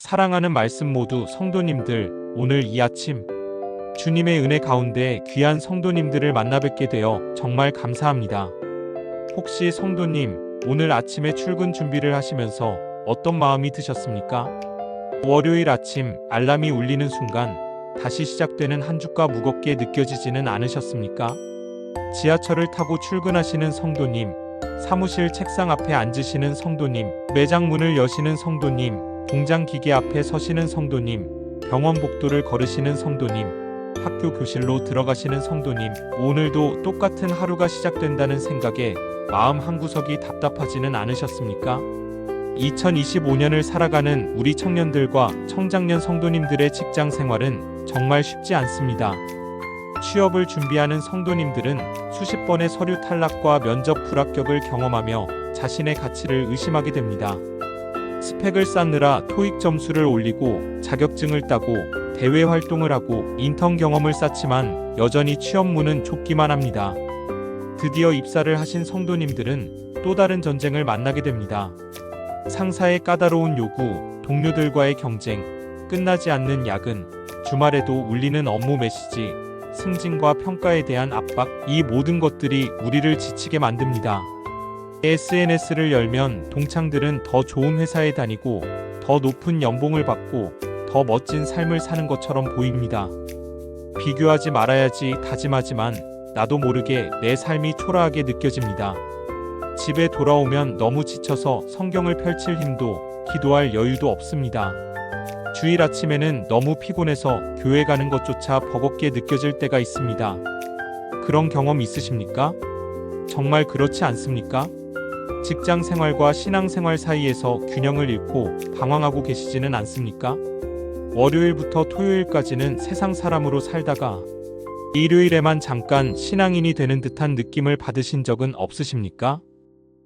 사랑하는 말씀 모두 성도님들, 오늘 이 아침 주님의 은혜 가운데 귀한 성도님들을 만나 뵙게 되어 정말 감사합니다. 혹시 성도님, 오늘 아침에 출근 준비를 하시면서 어떤 마음이 드셨습니까? 월요일 아침 알람이 울리는 순간 다시 시작되는 한 주가 무겁게 느껴지지는 않으셨습니까? 지하철을 타고 출근하시는 성도님, 사무실 책상 앞에 앉으시는 성도님, 매장 문을 여시는 성도님, 공장 기계 앞에 서시는 성도님, 병원 복도를 걸으시는 성도님, 학교 교실로 들어가시는 성도님, 오늘도 똑같은 하루가 시작된다는 생각에 마음 한구석이 답답하지는 않으셨습니까? 2025년을 살아가는 우리 청년들과 청장년 성도님들의 직장 생활은 정말 쉽지 않습니다. 취업을 준비하는 성도님들은 수십 번의 서류 탈락과 면접 불합격을 경험하며 자신의 가치를 의심하게 됩니다. 스펙을 쌓느라 토익 점수를 올리고 자격증을 따고 대외 활동을 하고 인턴 경험을 쌓지만 여전히 취업문은 좁기만 합니다. 드디어 입사를 하신 성도님들은 또 다른 전쟁을 만나게 됩니다. 상사의 까다로운 요구, 동료들과의 경쟁, 끝나지 않는 야근, 주말에도 울리는 업무 메시지, 승진과 평가에 대한 압박, 이 모든 것들이 우리를 지치게 만듭니다. SNS를 열면 동창들은 더 좋은 회사에 다니고 더 높은 연봉을 받고 더 멋진 삶을 사는 것처럼 보입니다. 비교하지 말아야지 다짐하지만 나도 모르게 내 삶이 초라하게 느껴집니다. 집에 돌아오면 너무 지쳐서 성경을 펼칠 힘도 기도할 여유도 없습니다. 주일 아침에는 너무 피곤해서 교회 가는 것조차 버겁게 느껴질 때가 있습니다. 그런 경험 있으십니까? 정말 그렇지 않습니까? 직장 생활과 신앙 생활 사이에서 균형을 잃고 방황하고 계시지는 않습니까? 월요일부터 토요일까지는 세상 사람으로 살다가 일요일에만 잠깐 신앙인이 되는 듯한 느낌을 받으신 적은 없으십니까?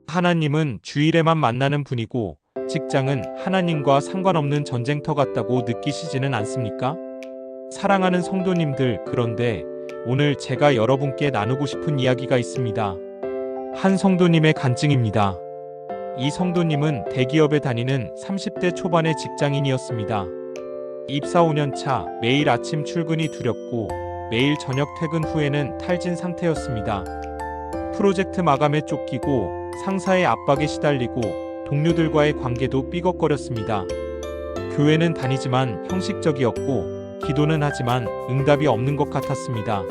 하나님은 주일에만 만나는 분이고 직장은 하나님과 상관없는 전쟁터 같다고 느끼시지는 않습니까? 사랑하는 성도님들, 그런데 오늘 제가 여러분께 나누고 싶은 이야기가 있습니다. 한 성도님의 간증입니다. 이 성도님은 대기업에 다니는 30대 초반의 직장인이었습니다. 입사 5년 차 매일 아침 출근이 두렵고 매일 저녁 퇴근 후에는 탈진 상태였습니다. 프로젝트 마감에 쫓기고 상사의 압박에 시달리고 동료들과의 관계도 삐걱거렸습니다. 교회는 다니지만 형식적이었고 기도는 하지만 응답이 없는 것 같았습니다.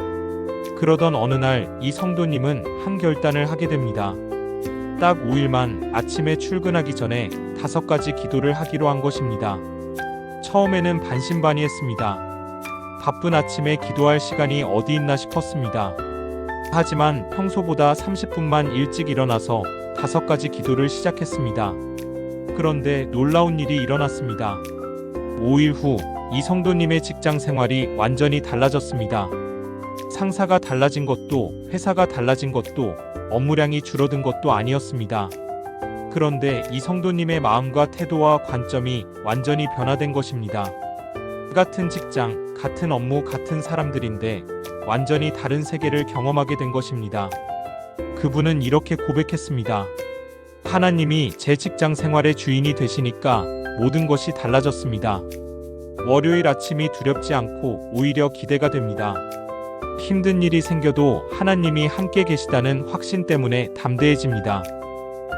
그러던 어느 날 이 성도님은 한 결단을 하게 됩니다. 딱 5일만 아침에 출근하기 전에 5가지 기도를 하기로 한 것입니다. 처음에는 반신반의했습니다. 바쁜 아침에 기도할 시간이 어디 있나 싶었습니다. 하지만 평소보다 30분만 일찍 일어나서 5가지 기도를 시작했습니다. 그런데 놀라운 일이 일어났습니다. 5일 후 이 성도님의 직장 생활이 완전히 달라졌습니다. 상사가 달라진 것도 회사가 달라진 것도 업무량이 줄어든 것도 아니었습니다. 그런데 이 성도님의 마음과 태도와 관점이 완전히 변화된 것입니다. 같은 직장, 같은 업무, 같은 사람들인데 완전히 다른 세계를 경험하게 된 것입니다. 그분은 이렇게 고백했습니다. 하나님이 제 직장 생활의 주인이 되시니까 모든 것이 달라졌습니다. 월요일 아침이 두렵지 않고 오히려 기대가 됩니다. 힘든 일이 생겨도 하나님이 함께 계시다는 확신 때문에 담대해집니다.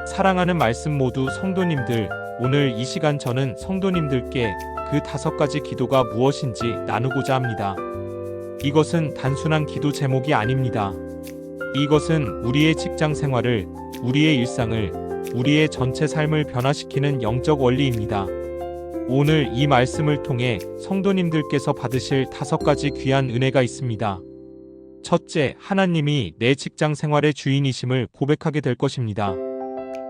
사랑하는 말씀 모두 성도님들, 오늘 이 시간 저는 성도님들께 그 5가지 기도가 무엇인지 나누고자 합니다. 이것은 단순한 기도 제목이 아닙니다. 이것은 우리의 직장 생활을, 우리의 일상을, 우리의 전체 삶을 변화시키는 영적 원리입니다. 오늘 이 말씀을 통해 성도님들께서 받으실 5가지 귀한 은혜가 있습니다. 첫째, 하나님이 내 직장 생활의 주인이심을 고백하게 될 것입니다.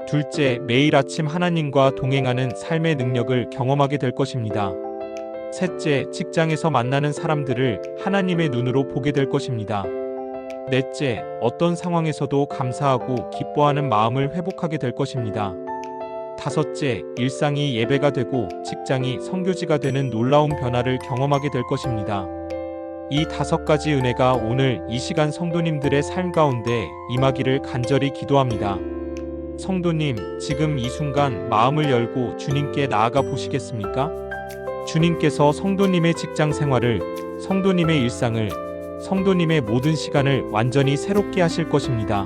둘째, 매일 아침 하나님과 동행하는 삶의 능력을 경험하게 될 것입니다. 셋째, 직장에서 만나는 사람들을 하나님의 눈으로 보게 될 것입니다. 넷째, 어떤 상황에서도 감사하고 기뻐하는 마음을 회복하게 될 것입니다. 다섯째, 일상이 예배가 되고 직장이 선교지가 되는 놀라운 변화를 경험하게 될 것입니다. 이 5가지 은혜가 오늘 이 시간 성도님들의 삶 가운데 임하기를 간절히 기도합니다. 성도님, 지금 이 순간 마음을 열고 주님께 나아가 보시겠습니까? 주님께서 성도님의 직장 생활을, 성도님의 일상을, 성도님의 모든 시간을 완전히 새롭게 하실 것입니다.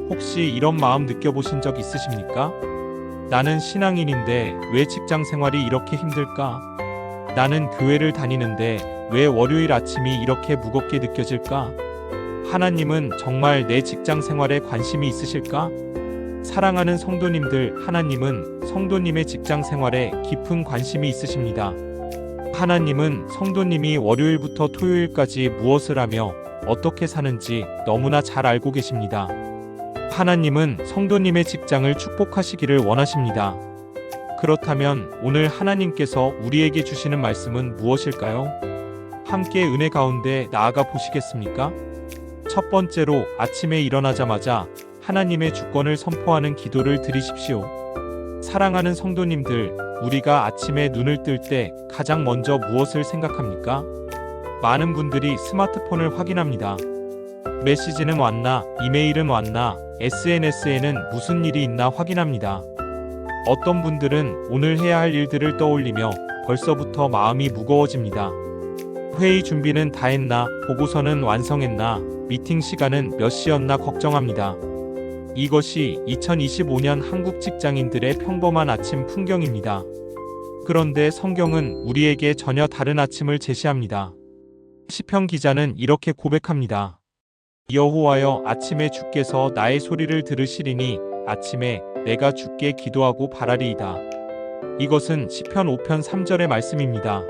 혹시 이런 마음 느껴보신 적 있으십니까? 나는 신앙인인데 왜 직장 생활이 이렇게 힘들까? 나는 교회를 다니는데 왜 월요일 아침이 이렇게 무겁게 느껴질까? 하나님은 정말 내 직장 생활에 관심이 있으실까? 사랑하는 성도님들, 하나님은 성도님의 직장 생활에 깊은 관심이 있으십니다. 하나님은 성도님이 월요일부터 토요일까지 무엇을 하며 어떻게 사는지 너무나 잘 알고 계십니다. 하나님은 성도님의 직장을 축복하시기를 원하십니다. 그렇다면 오늘 하나님께서 우리에게 주시는 말씀은 무엇일까요? 함께 은혜 가운데 나아가 보시겠습니까? 첫 번째로 아침에 일어나자마자 하나님의 주권을 선포하는 기도를 드리십시오. 사랑하는 성도님들, 우리가 아침에 눈을 뜰 때 가장 먼저 무엇을 생각합니까? 많은 분들이 스마트폰을 확인합니다. 메시지는 왔나, 이메일은 왔나, SNS에는 무슨 일이 있나 확인합니다. 어떤 분들은 오늘 해야 할 일들을 떠올리며 벌써부터 마음이 무거워집니다. 회의 준비는 다 했나, 보고서는 완성했나, 미팅 시간은 몇 시였나 걱정합니다. 이것이 2025년 한국 직장인들의 평범한 아침 풍경입니다. 그런데 성경은 우리에게 전혀 다른 아침을 제시합니다. 시편 기자는 이렇게 고백합니다. 여호와여, 아침에 주께서 나의 소리를 들으시리니 아침에 내가 주께 기도하고 바라리이다. 이것은 시편 5편 3절의 말씀입니다.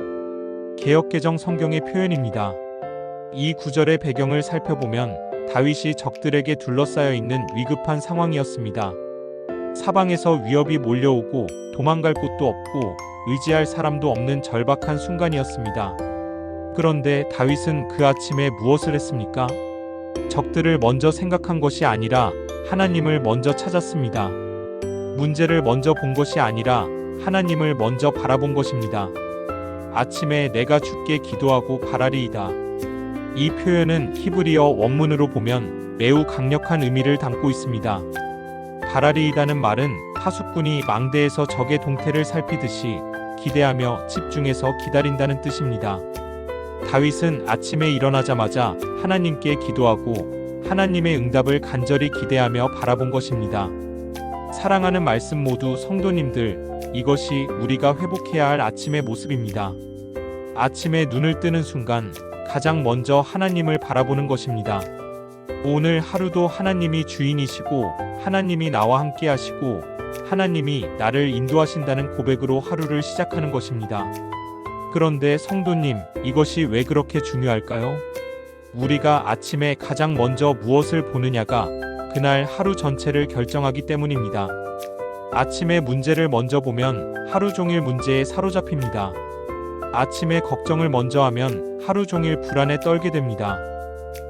개역개정 성경의 표현입니다. 이 구절의 배경을 살펴보면 다윗이 적들에게 둘러싸여 있는 위급한 상황이었습니다. 사방에서 위협이 몰려오고 도망갈 곳도 없고 의지할 사람도 없는 절박한 순간이었습니다. 그런데 다윗은 그 아침에 무엇을 했습니까? 적들을 먼저 생각한 것이 아니라 하나님을 먼저 찾았습니다. 문제를 먼저 본 것이 아니라 하나님을 먼저 바라본 것입니다. 아침에 내가 주께 기도하고 바라리이다. 이 표현은 히브리어 원문으로 보면 매우 강력한 의미를 담고 있습니다. 바라리이다는 말은 파수꾼이 망대에서 적의 동태를 살피듯이 기대하며 집중해서 기다린다는 뜻입니다. 다윗은 아침에 일어나자마자 하나님께 기도하고 하나님의 응답을 간절히 기대하며 바라본 것입니다. 사랑하는 말씀 모두 성도님들, 이것이 우리가 회복해야 할 아침의 모습입니다. 아침에 눈을 뜨는 순간 가장 먼저 하나님을 바라보는 것입니다. 오늘 하루도 하나님이 주인이시고 하나님이 나와 함께 하시고 하나님이 나를 인도하신다는 고백으로 하루를 시작하는 것입니다. 그런데 성도님, 이것이 왜 그렇게 중요할까요? 우리가 아침에 가장 먼저 무엇을 보느냐가 그날 하루 전체를 결정하기 때문입니다. 아침에 문제를 먼저 보면 하루 종일 문제에 사로잡힙니다. 아침에 걱정을 먼저 하면 하루 종일 불안에 떨게 됩니다.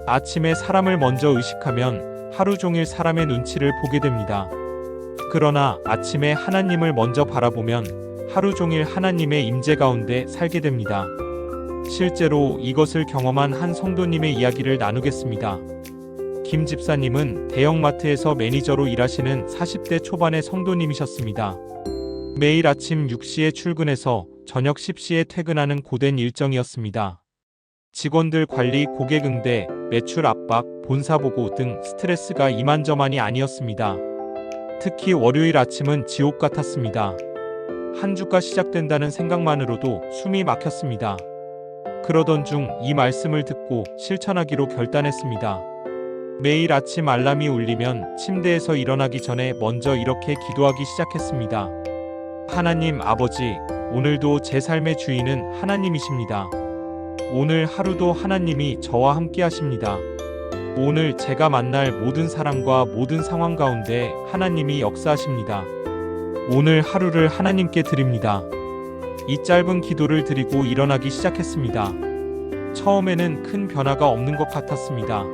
아침에 사람을 먼저 의식하면 하루 종일 사람의 눈치를 보게 됩니다. 그러나 아침에 하나님을 먼저 바라보면 하루 종일 하나님의 임재 가운데 살게 됩니다. 실제로 이것을 경험한 한 성도님의 이야기를 나누겠습니다. 김 집사님은 대형마트에서 매니저로 일하시는 40대 초반의 성도님이셨습니다. 매일 아침 6시에 출근해서 저녁 10시에 퇴근하는 고된 일정이었습니다. 직원들 관리, 고객 응대, 매출 압박, 본사 보고 등 스트레스가 이만저만이 아니었습니다. 특히 월요일 아침은 지옥 같았습니다. 한 주가 시작된다는 생각만으로도 숨이 막혔습니다. 그러던 중 이 말씀을 듣고 실천하기로 결단했습니다. 매일 아침 알람이 울리면 침대에서 일어나기 전에 먼저 이렇게 기도하기 시작했습니다. 하나님 아버지, 오늘도 제 삶의 주인은 하나님이십니다. 오늘 하루도 하나님이 저와 함께 하십니다. 오늘 제가 만날 모든 사람과 모든 상황 가운데 하나님이 역사하십니다. 오늘 하루를 하나님께 드립니다. 이 짧은 기도를 드리고 일어나기 시작했습니다. 처음에는 큰 변화가 없는 것 같았습니다.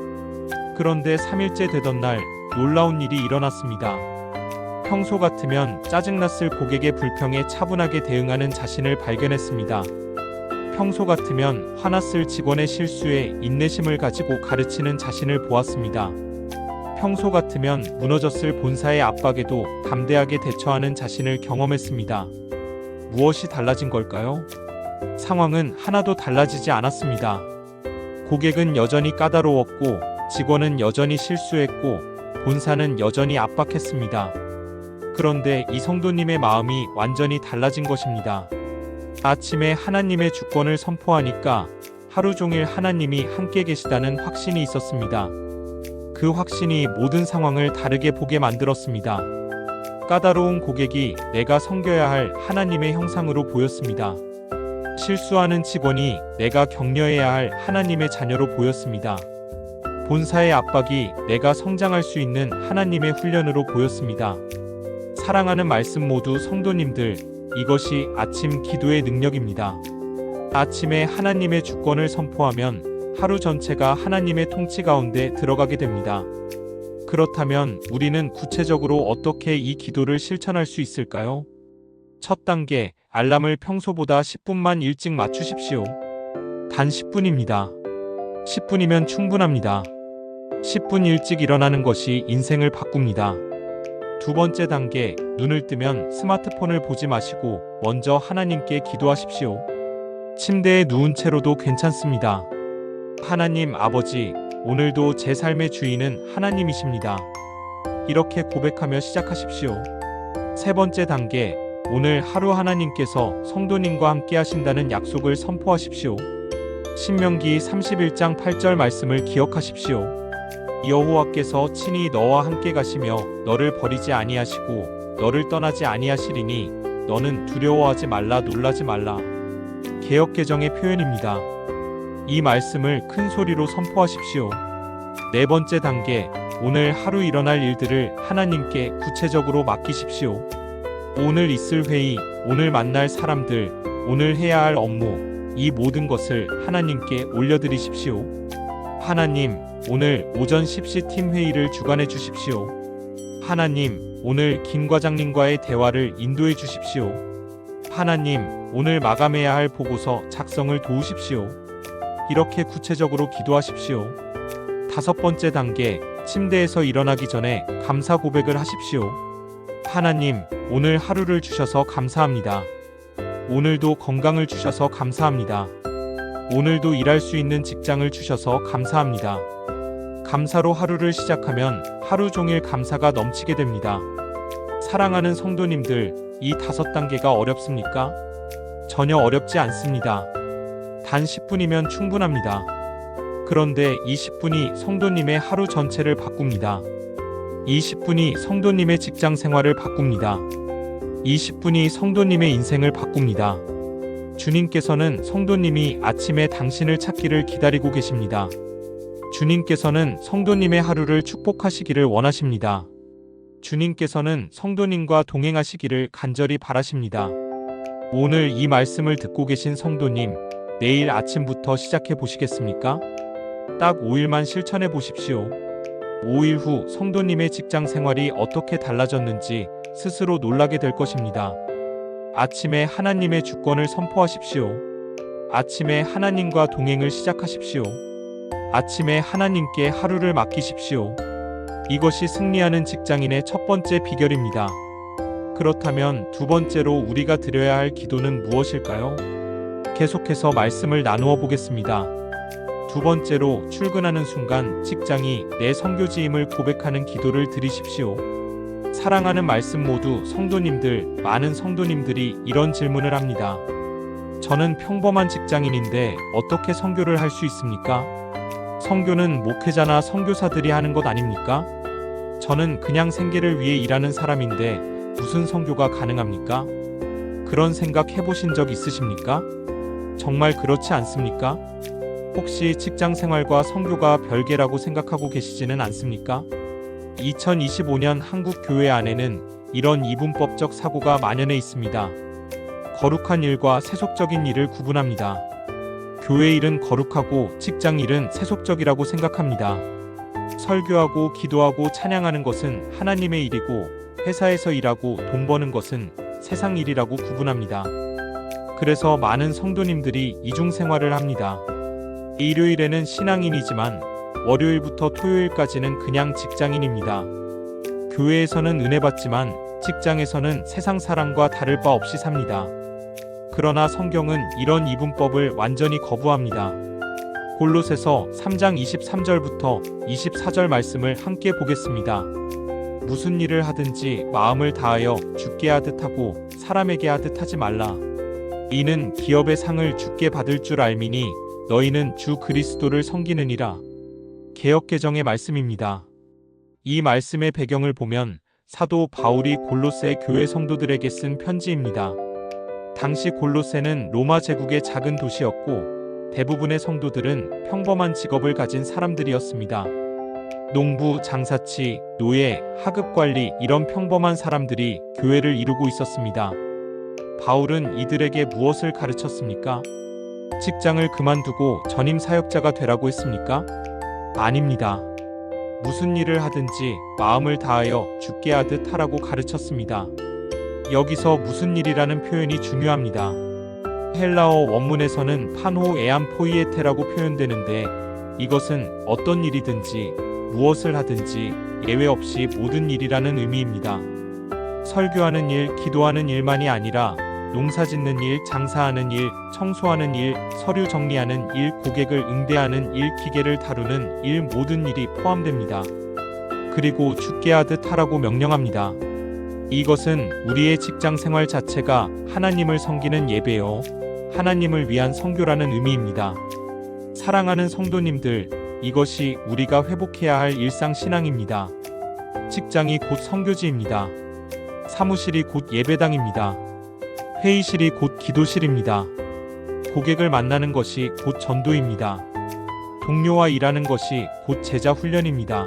그런데 3일째 되던 날 놀라운 일이 일어났습니다. 평소 같으면 짜증났을 고객의 불평에 차분하게 대응하는 자신을 발견했습니다. 평소 같으면 화났을 직원의 실수에 인내심을 가지고 가르치는 자신을 보았습니다. 평소 같으면 무너졌을 본사의 압박에도 담대하게 대처하는 자신을 경험했습니다. 무엇이 달라진 걸까요? 상황은 하나도 달라지지 않았습니다. 고객은 여전히 까다로웠고, 직원은 여전히 실수했고, 본사는 여전히 압박했습니다. 그런데 이 성도님의 마음이 완전히 달라진 것입니다. 아침에 하나님의 주권을 선포하니까 하루 종일 하나님이 함께 계시다는 확신이 있었습니다. 그 확신이 모든 상황을 다르게 보게 만들었습니다. 까다로운 고객이 내가 섬겨야 할 하나님의 형상으로 보였습니다. 실수하는 직원이 내가 격려해야 할 하나님의 자녀로 보였습니다. 본사의 압박이 내가 성장할 수 있는 하나님의 훈련으로 보였습니다. 사랑하는 말씀 모두 성도님들, 이것이 아침 기도의 능력입니다. 아침에 하나님의 주권을 선포하면 하루 전체가 하나님의 통치 가운데 들어가게 됩니다. 그렇다면 우리는 구체적으로 어떻게 이 기도를 실천할 수 있을까요? 첫 단계, 알람을 평소보다 10분만 일찍 맞추십시오. 단 10분입니다. 10분이면 충분합니다. 10분 일찍 일어나는 것이 인생을 바꿉니다. 두 번째 단계, 눈을 뜨면 스마트폰을 보지 마시고 먼저 하나님께 기도하십시오. 침대에 누운 채로도 괜찮습니다. 하나님 아버지, 오늘도 제 삶의 주인은 하나님이십니다. 이렇게 고백하며 시작하십시오. 세 번째 단계, 오늘 하루 하나님께서 성도님과 함께 하신다는 약속을 선포하십시오. 신명기 31장 8절 말씀을 기억하십시오. 여호와께서 친히 너와 함께 가시며 너를 버리지 아니하시고 너를 떠나지 아니하시리니 너는 두려워하지 말라 놀라지 말라. 개역개정의 표현입니다. 이 말씀을 큰 소리로 선포하십시오. 네 번째 단계, 오늘 하루 일어날 일들을 하나님께 구체적으로 맡기십시오. 오늘 있을 회의, 오늘 만날 사람들, 오늘 해야 할 업무, 이 모든 것을 하나님께 올려드리십시오. 하나님, 오늘 오전 10시 팀 회의를 주관해 주십시오. 하나님, 오늘 김 과장님과의 대화를 인도해 주십시오. 하나님, 오늘 마감해야 할 보고서 작성을 도우십시오. 이렇게 구체적으로 기도하십시오. 다섯 번째 단계, 침대에서 일어나기 전에 감사 고백을 하십시오. 하나님, 오늘 하루를 주셔서 감사합니다. 오늘도 건강을 주셔서 감사합니다. 오늘도 일할 수 있는 직장을 주셔서 감사합니다. 감사로 하루를 시작하면 하루 종일 감사가 넘치게 됩니다. 사랑하는 성도님들, 이 5단계가 어렵습니까? 전혀 어렵지 않습니다. 단 10분이면 충분합니다. 그런데 이 10분이 성도님의 하루 전체를 바꿉니다. 이 10분이 성도님의 직장 생활을 바꿉니다. 이 10분이 성도님의 인생을 바꿉니다. 주님께서는 성도님이 아침에 당신을 찾기를 기다리고 계십니다. 주님께서는 성도님의 하루를 축복하시기를 원하십니다. 주님께서는 성도님과 동행하시기를 간절히 바라십니다. 오늘 이 말씀을 듣고 계신 성도님, 내일 아침부터 시작해 보시겠습니까? 딱 5일만 실천해 보십시오. 5일 후 성도님의 직장 생활이 어떻게 달라졌는지 스스로 놀라게 될 것입니다. 아침에 하나님의 주권을 선포하십시오. 아침에 하나님과 동행을 시작하십시오. 아침에 하나님께 하루를 맡기십시오. 이것이 승리하는 직장인의 첫 번째 비결입니다. 그렇다면 두 번째로 우리가 드려야 할 기도는 무엇일까요? 계속해서 말씀을 나누어 보겠습니다. 두 번째로 출근하는 순간 직장이 내 선교지임을 고백하는 기도를 드리십시오. 사랑하는 말씀 모두 성도님들, 많은 성도님들이 이런 질문을 합니다. 저는 평범한 직장인인데 어떻게 선교를 할 수 있습니까? 선교는 목회자나 선교사들이 하는 것 아닙니까? 저는 그냥 생계를 위해 일하는 사람인데 무슨 선교가 가능합니까? 그런 생각 해보신 적 있으십니까? 정말 그렇지 않습니까? 혹시 직장 생활과 선교가 별개라고 생각하고 계시지는 않습니까? 2025년 한국 교회 안에는 이런 이분법적 사고가 만연해 있습니다. 거룩한 일과 세속적인 일을 구분합니다. 교회 일은 거룩하고 직장 일은 세속적이라고 생각합니다. 설교하고 기도하고 찬양하는 것은 하나님의 일이고 회사에서 일하고 돈 버는 것은 세상 일이라고 구분합니다. 그래서 많은 성도님들이 이중 생활을 합니다. 일요일에는 신앙인이지만 월요일부터 토요일까지는 그냥 직장인입니다. 교회에서는 은혜 받지만 직장에서는 세상 사람과 다를 바 없이 삽니다. 그러나 성경은 이런 이분법을 완전히 거부합니다. 골로새서 3장 23절부터 24절 말씀을 함께 보겠습니다. 무슨 일을 하든지 마음을 다하여 주께 하듯 하고 사람에게 하듯 하지 말라. 이는 기업의 상을 주께 받을 줄 알미니 너희는 주 그리스도를 섬기느니라. 개역개정의 말씀입니다. 이 말씀의 배경을 보면 사도 바울이 골로새 교회 성도들에게 쓴 편지입니다. 당시 골로새는 로마 제국의 작은 도시였고 대부분의 성도들은 평범한 직업을 가진 사람들이었습니다. 농부, 장사치, 노예, 하급관리 이런 평범한 사람들이 교회를 이루고 있었습니다. 바울은 이들에게 무엇을 가르쳤습니까? 직장을 그만두고 전임 사역자가 되라고 했습니까? 아닙니다. 무슨 일을 하든지 마음을 다하여 주께 하듯 하라고 가르쳤습니다. 여기서 무슨 일이라는 표현이 중요합니다. 헬라어 원문에서는 판호 에암 포이에테라고 표현되는데 이것은 어떤 일이든지 무엇을 하든지 예외 없이 모든 일이라는 의미입니다. 설교하는 일, 기도하는 일만이 아니라 농사짓는 일, 장사하는 일, 청소하는 일, 서류 정리하는 일, 고객을 응대하는 일, 기계를 다루는 일 모든 일이 포함됩니다. 그리고 주께 하듯 하라고 명령합니다. 이것은 우리의 직장 생활 자체가 하나님을 섬기는 예배요, 하나님을 위한 선교라는 의미입니다. 사랑하는 성도님들, 이것이 우리가 회복해야 할 일상 신앙입니다. 직장이 곧 선교지입니다. 사무실이 곧 예배당입니다. 회의실이 곧 기도실입니다. 고객을 만나는 것이 곧 전도입니다. 동료와 일하는 것이 곧 제자 훈련입니다.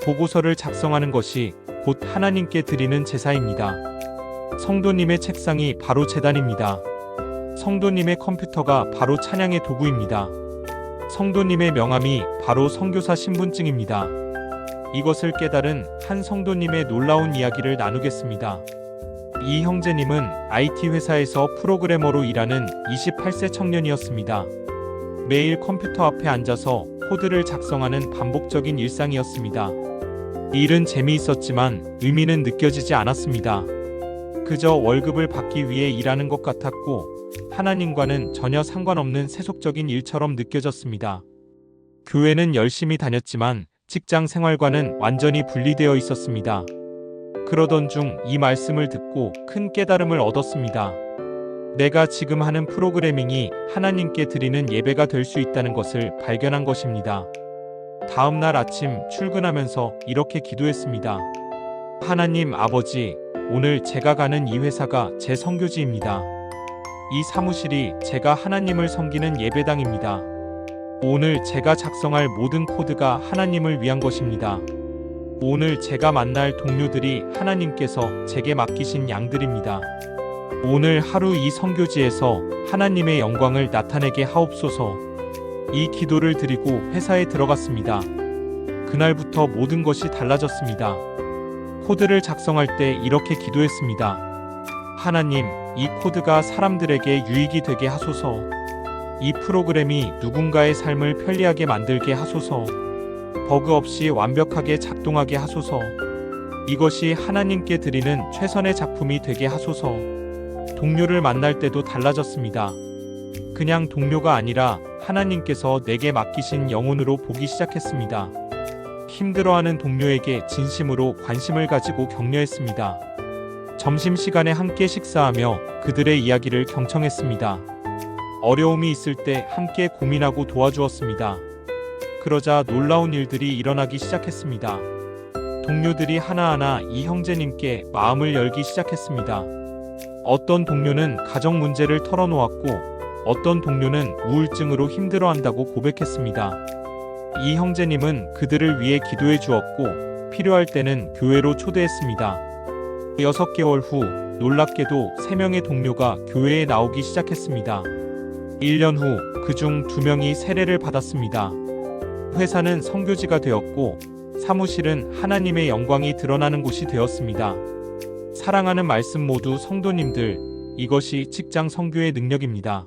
보고서를 작성하는 것이 곧 하나님께 드리는 제사입니다. 성도님의 책상이 바로 제단입니다. 성도님의 컴퓨터가 바로 찬양의 도구입니다. 성도님의 명함이 바로 선교사 신분증입니다. 이것을 깨달은 한 성도님의 놀라운 이야기를 나누겠습니다. 이 형제님은 IT 회사에서 프로그래머로 일하는 28세 청년이었습니다. 매일 컴퓨터 앞에 앉아서 코드를 작성하는 반복적인 일상이었습니다. 일은 재미있었지만 의미는 느껴지지 않았습니다. 그저 월급을 받기 위해 일하는 것 같았고 하나님과는 전혀 상관없는 세속적인 일처럼 느껴졌습니다. 교회는 열심히 다녔지만 직장 생활과는 완전히 분리되어 있었습니다. 그러던 중 이 말씀을 듣고 큰 깨달음을 얻었습니다. 내가 지금 하는 프로그래밍이 하나님께 드리는 예배가 될 수 있다는 것을 발견한 것입니다. 다음 날 아침 출근하면서 이렇게 기도했습니다. 하나님 아버지, 오늘 제가 가는 이 회사가 제 선교지입니다. 이 사무실이 제가 하나님을 섬기는 예배당입니다. 오늘 제가 작성할 모든 코드가 하나님을 위한 것입니다. 오늘 제가 만날 동료들이 하나님께서 제게 맡기신 양들입니다. 오늘 하루 이 선교지에서 하나님의 영광을 나타내게 하옵소서. 이 기도를 드리고 회사에 들어갔습니다. 그날부터 모든 것이 달라졌습니다. 코드를 작성할 때 이렇게 기도했습니다. 하나님, 이 코드가 사람들에게 유익이 되게 하소서. 이 프로그램이 누군가의 삶을 편리하게 만들게 하소서. 버그 없이 완벽하게 작동하게 하소서. 이것이 하나님께 드리는 최선의 작품이 되게 하소서. 동료를 만날 때도 달라졌습니다. 그냥 동료가 아니라 하나님께서 내게 맡기신 영혼으로 보기 시작했습니다. 힘들어하는 동료에게 진심으로 관심을 가지고 격려했습니다. 점심시간에 함께 식사하며 그들의 이야기를 경청했습니다. 어려움이 있을 때 함께 고민하고 도와주었습니다. 그러자 놀라운 일들이 일어나기 시작했습니다. 동료들이 하나하나 이 형제님께 마음을 열기 시작했습니다. 어떤 동료는 가정 문제를 털어놓았고 어떤 동료는 우울증으로 힘들어한다고 고백했습니다. 이 형제님은 그들을 위해 기도해 주었고 필요할 때는 교회로 초대했습니다. 6개월 후 놀랍게도 3명의 동료가 교회에 나오기 시작했습니다. 1년 후 그중 2명이 세례를 받았습니다. 회사는 선교지가 되었고 사무실은 하나님의 영광이 드러나는 곳이 되었습니다. 사랑하는 말씀 모두 성도님들, 이것이 직장 선교의 능력입니다.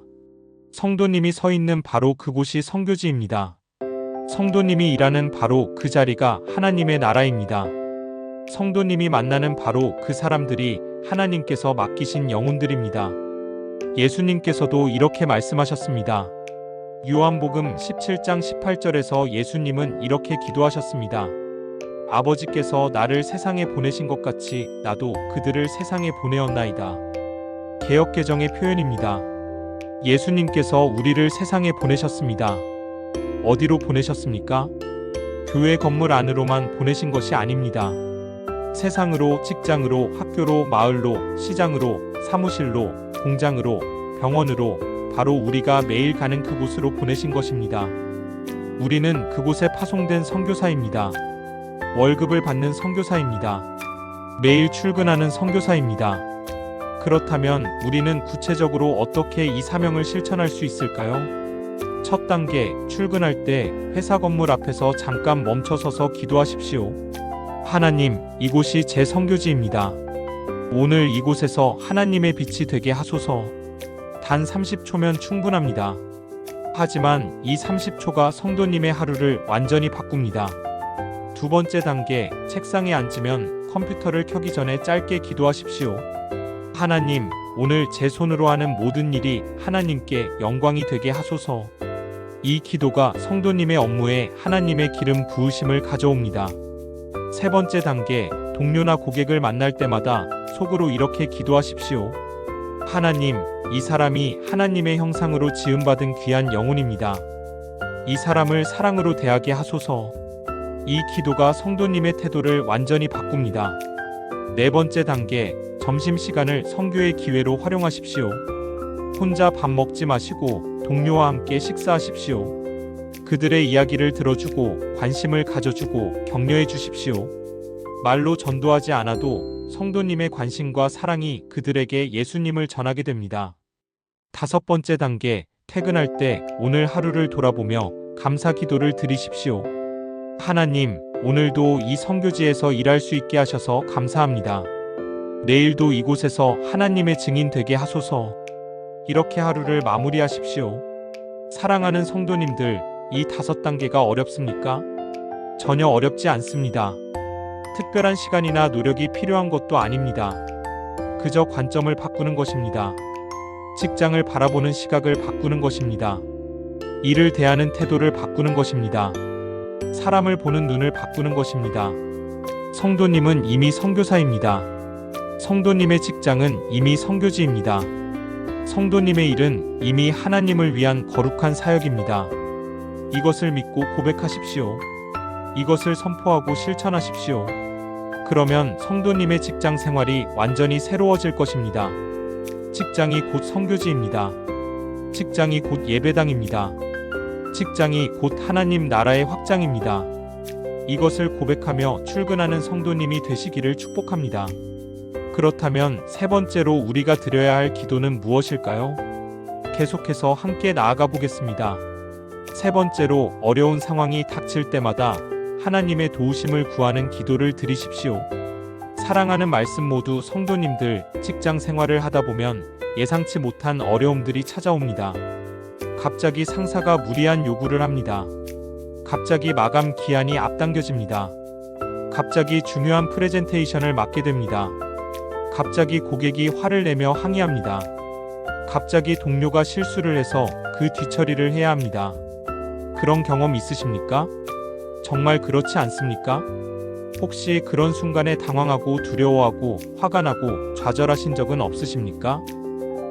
성도님이 서 있는 바로 그곳이 선교지입니다. 성도님이 일하는 바로 그 자리가 하나님의 나라입니다. 성도님이 만나는 바로 그 사람들이 하나님께서 맡기신 영혼들입니다. 예수님께서도 이렇게 말씀하셨습니다. 요한복음 17장 18절에서 예수님은 이렇게 기도하셨습니다. 아버지께서 나를 세상에 보내신 것 같이 나도 그들을 세상에 보내었나이다. 개역개정의 표현입니다. 예수님께서 우리를 세상에 보내셨습니다. 어디로 보내셨습니까? 교회 건물 안으로만 보내신 것이 아닙니다. 세상으로, 직장으로, 학교로, 마을로, 시장으로, 사무실로, 공장으로, 병원으로, 바로 우리가 매일 가는 그곳으로 보내신 것입니다. 우리는 그곳에 파송된 선교사입니다. 월급을 받는 선교사입니다. 매일 출근하는 선교사입니다. 그렇다면 우리는 구체적으로 어떻게 이 사명을 실천할 수 있을까요? 첫 단계, 출근할 때 회사 건물 앞에서 잠깐 멈춰서서 기도하십시오. 하나님, 이곳이 제 선교지입니다. 오늘 이곳에서 하나님의 빛이 되게 하소서. 단 30초면 충분합니다. 하지만 이 30초가 성도님의 하루를 완전히 바꿉니다. 두 번째 단계, 책상에 앉으면 컴퓨터를 켜기 전에 짧게 기도하십시오. 하나님, 오늘 제 손으로 하는 모든 일이 하나님께 영광이 되게 하소서. 이 기도가 성도님의 업무에 하나님의 기름 부으심을 가져옵니다. 세 번째 단계, 동료나 고객을 만날 때마다 속으로 이렇게 기도하십시오. 하나님, 이 사람이 하나님의 형상으로 지음받은 귀한 영혼입니다. 이 사람을 사랑으로 대하게 하소서. 이 기도가 성도님의 태도를 완전히 바꿉니다. 네 번째 단계, 점심시간을 선교의 기회로 활용하십시오. 혼자 밥 먹지 마시고 동료와 함께 식사하십시오. 그들의 이야기를 들어주고 관심을 가져주고 격려해 주십시오. 말로 전도하지 않아도 성도님의 관심과 사랑이 그들에게 예수님을 전하게 됩니다. 다섯 번째 단계, 퇴근할 때 오늘 하루를 돌아보며 감사 기도를 드리십시오. 하나님, 오늘도 이 선교지에서 일할 수 있게 하셔서 감사합니다. 내일도 이곳에서 하나님의 증인 되게 하소서. 이렇게 하루를 마무리하십시오. 사랑하는 성도님들, 이 5단계가 어렵습니까? 전혀 어렵지 않습니다. 특별한 시간이나 노력이 필요한 것도 아닙니다. 그저 관점을 바꾸는 것입니다. 직장을 바라보는 시각을 바꾸는 것입니다. 일을 대하는 태도를 바꾸는 것입니다. 사람을 보는 눈을 바꾸는 것입니다. 성도님은 이미 선교사입니다. 성도님의 직장은 이미 선교지입니다. 성도님의 일은 이미 하나님을 위한 거룩한 사역입니다. 이것을 믿고 고백하십시오. 이것을 선포하고 실천하십시오. 그러면 성도님의 직장 생활이 완전히 새로워질 것입니다. 직장이 곧 선교지입니다. 직장이 곧 예배당입니다. 직장이 곧 하나님 나라의 확장입니다. 이것을 고백하며 출근하는 성도님이 되시기를 축복합니다. 그렇다면 세 번째로 우리가 드려야 할 기도는 무엇일까요? 계속해서 함께 나아가 보겠습니다. 세 번째로 어려운 상황이 닥칠 때마다 하나님의 도우심을 구하는 기도를 드리십시오. 사랑하는 말씀 모두 성도님들, 직장 생활을 하다 보면 예상치 못한 어려움들이 찾아옵니다. 갑자기 상사가 무리한 요구를 합니다. 갑자기 마감 기한이 앞당겨집니다. 갑자기 중요한 프레젠테이션을 맡게 됩니다. 갑자기 고객이 화를 내며 항의합니다. 갑자기 동료가 실수를 해서 그 뒤처리를 해야 합니다. 그런 경험 있으십니까? 정말 그렇지 않습니까? 혹시 그런 순간에 당황하고 두려워하고 화가 나고 좌절하신 적은 없으십니까?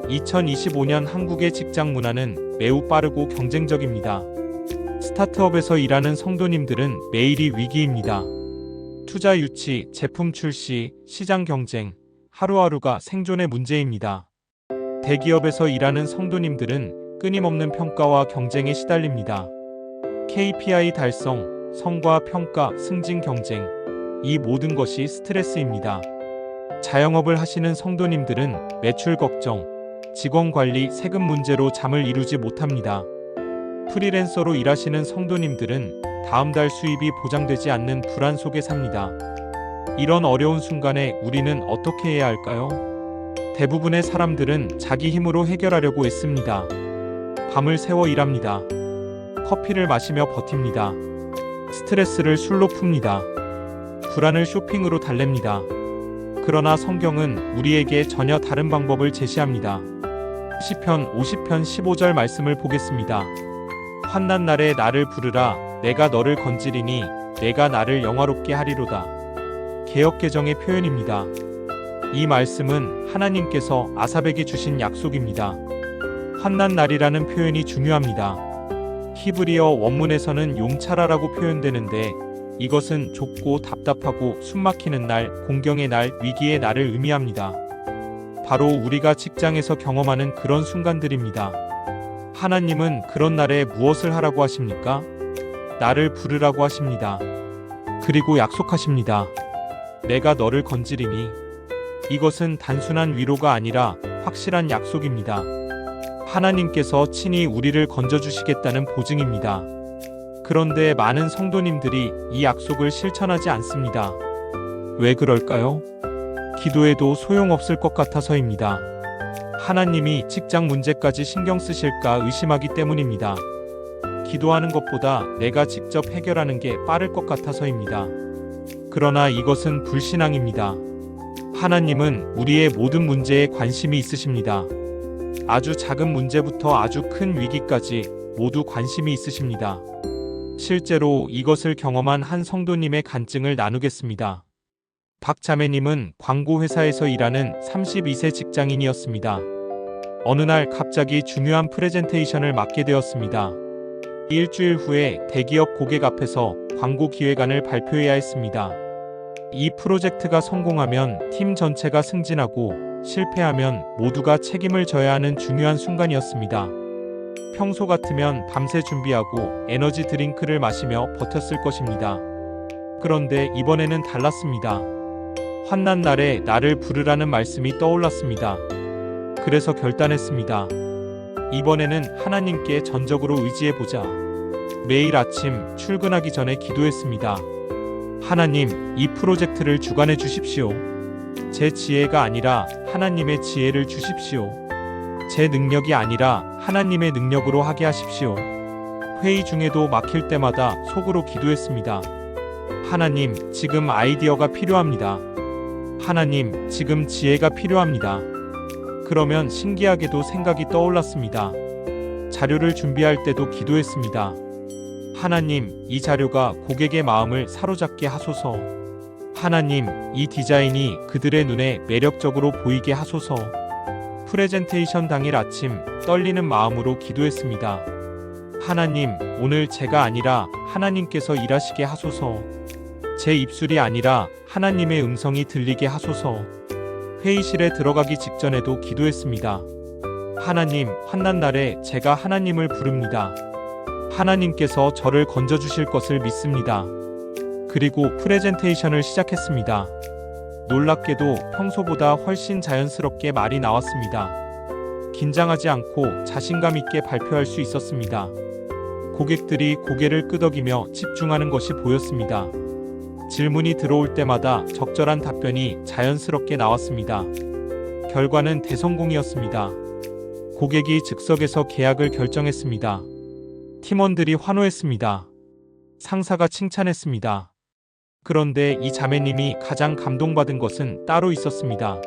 2025년 한국의 직장 문화는 매우 빠르고 경쟁적입니다. 스타트업에서 일하는 성도님들은 매일이 위기입니다. 투자 유치, 제품 출시, 시장 경쟁, 하루하루가 생존의 문제입니다. 대기업에서 일하는 성도님들은 끊임없는 평가와 경쟁에 시달립니다. KPI 달성, 성과 평가, 승진 경쟁, 이 모든 것이 스트레스입니다. 자영업을 하시는 성도님들은 매출 걱정, 직원 관리, 세금 문제로 잠을 이루지 못합니다. 프리랜서로 일하시는 성도님들은 다음 달 수입이 보장되지 않는 불안 속에 삽니다. 이런 어려운 순간에 우리는 어떻게 해야 할까요? 대부분의 사람들은 자기 힘으로 해결하려고 애씁니다. 밤을 새워 일합니다. 커피를 마시며 버팁니다. 스트레스를 술로 풉니다. 불안을 쇼핑으로 달랩니다. 그러나 성경은 우리에게 전혀 다른 방법을 제시합니다. 시편 50편 15절 말씀을 보겠습니다. 환난 날에 나를 부르라. 내가 너를 건지리니 내가 나를 영화롭게 하리로다. 개역개정의 표현입니다. 이 말씀은 하나님께서 아삽에게 주신 약속입니다. 환난 날이라는 표현이 중요합니다. 히브리어 원문에서는 용차라라고 표현되는데 이것은 좁고 답답하고 숨막히는 날, 공경의 날, 위기의 날을 의미합니다. 바로 우리가 직장에서 경험하는 그런 순간들입니다. 하나님은 그런 날에 무엇을 하라고 하십니까? 나를 부르라고 하십니다. 그리고 약속하십니다. 내가 너를 건지리니. 이것은 단순한 위로가 아니라 확실한 약속입니다. 하나님께서 친히 우리를 건져주시겠다는 보증입니다. 그런데 많은 성도님들이 이 약속을 실천하지 않습니다. 왜 그럴까요? 기도해도 소용없을 것 같아서입니다. 하나님이 직장 문제까지 신경 쓰실까 의심하기 때문입니다. 기도하는 것보다 내가 직접 해결하는 게 빠를 것 같아서입니다. 그러나 이것은 불신앙입니다. 하나님은 우리의 모든 문제에 관심이 있으십니다. 아주 작은 문제부터 아주 큰 위기까지 모두 관심이 있으십니다. 실제로 이것을 경험한 한 성도님의 간증을 나누겠습니다. 박 자매님은 광고회사에서 일하는 32세 직장인이었습니다. 어느 날 갑자기 중요한 프레젠테이션을 맡게 되었습니다. 일주일 후에 대기업 고객 앞에서 광고 기획안을 발표해야 했습니다. 이 프로젝트가 성공하면 팀 전체가 승진하고 실패하면 모두가 책임을 져야 하는 중요한 순간이었습니다. 평소 같으면 밤새 준비하고 에너지 드링크를 마시며 버텼을 것입니다. 그런데 이번에는 달랐습니다. 환난 날에 나를 부르라는 말씀이 떠올랐습니다. 그래서 결단했습니다. 이번에는 하나님께 전적으로 의지해보자. 매일 아침 출근하기 전에 기도했습니다. 하나님, 이 프로젝트를 주관해 주십시오. 제 지혜가 아니라 하나님의 지혜를 주십시오. 제 능력이 아니라 하나님의 능력으로 하게 하십시오. 회의 중에도 막힐 때마다 속으로 기도했습니다. 하나님, 지금 아이디어가 필요합니다. 하나님, 지금 지혜가 필요합니다. 그러면 신기하게도 생각이 떠올랐습니다. 자료를 준비할 때도 기도했습니다. 하나님, 이 자료가 고객의 마음을 사로잡게 하소서. 하나님, 이 디자인이 그들의 눈에 매력적으로 보이게 하소서. 프레젠테이션 당일 아침 떨리는 마음으로 기도했습니다. 하나님, 오늘 제가 아니라 하나님께서 일하시게 하소서. 제 입술이 아니라 하나님의 음성이 들리게 하소서. 회의실에 들어가기 직전에도 기도했습니다. 하나님, 환난 날에 제가 하나님을 부릅니다. 하나님께서 저를 건져주실 것을 믿습니다. 그리고 프레젠테이션을 시작했습니다. 놀랍게도 평소보다 훨씬 자연스럽게 말이 나왔습니다. 긴장하지 않고 자신감 있게 발표할 수 있었습니다. 고객들이 고개를 끄덕이며 집중하는 것이 보였습니다. 질문이 들어올 때마다 적절한 답변이 자연스럽게 나왔습니다. 결과는 대성공이었습니다. 고객이 즉석에서 계약을 결정했습니다. 팀원들이 환호했습니다. 상사가 칭찬했습니다. 그런데 이 자매님이 가장 감동받은 것은 따로 있었습니다.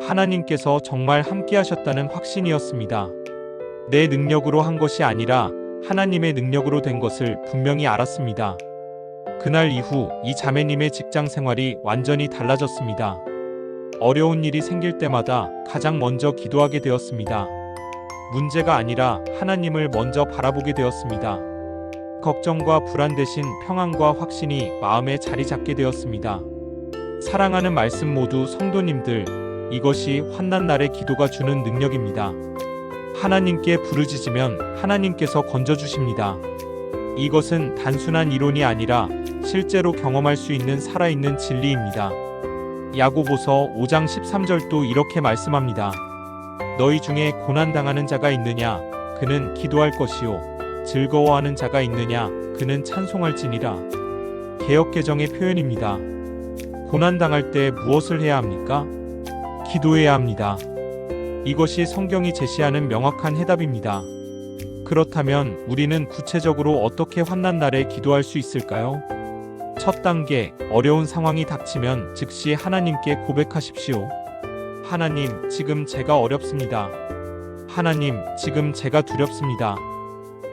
하나님께서 정말 함께 하셨다는 확신이었습니다. 내 능력으로 한 것이 아니라 하나님의 능력으로 된 것을 분명히 알았습니다. 그날 이후 이 자매님의 직장 생활이 완전히 달라졌습니다. 어려운 일이 생길 때마다 가장 먼저 기도하게 되었습니다. 문제가 아니라 하나님을 먼저 바라보게 되었습니다. 걱정과 불안 대신 평안과 확신이 마음에 자리 잡게 되었습니다. 사랑하는 말씀 모두 성도님들, 이것이 환난 날의 기도가 주는 능력입니다. 하나님께 부르짖으면 하나님께서 건져주십니다. 이것은 단순한 이론이 아니라 실제로 경험할 수 있는 살아있는 진리입니다. 야고보서 5장 13절도 이렇게 말씀합니다. 너희 중에 고난당하는 자가 있느냐? 그는 기도할 것이요. 즐거워하는 자가 있느냐? 그는 찬송할지니라. 개역개정의 표현입니다. 고난당할 때 무엇을 해야 합니까? 기도해야 합니다. 이것이 성경이 제시하는 명확한 해답입니다. 그렇다면 우리는 구체적으로 어떻게 환난 날에 기도할 수 있을까요? 첫 단계, 어려운 상황이 닥치면 즉시 하나님께 고백하십시오. 하나님, 지금 제가 어렵습니다. 하나님, 지금 제가 두렵습니다.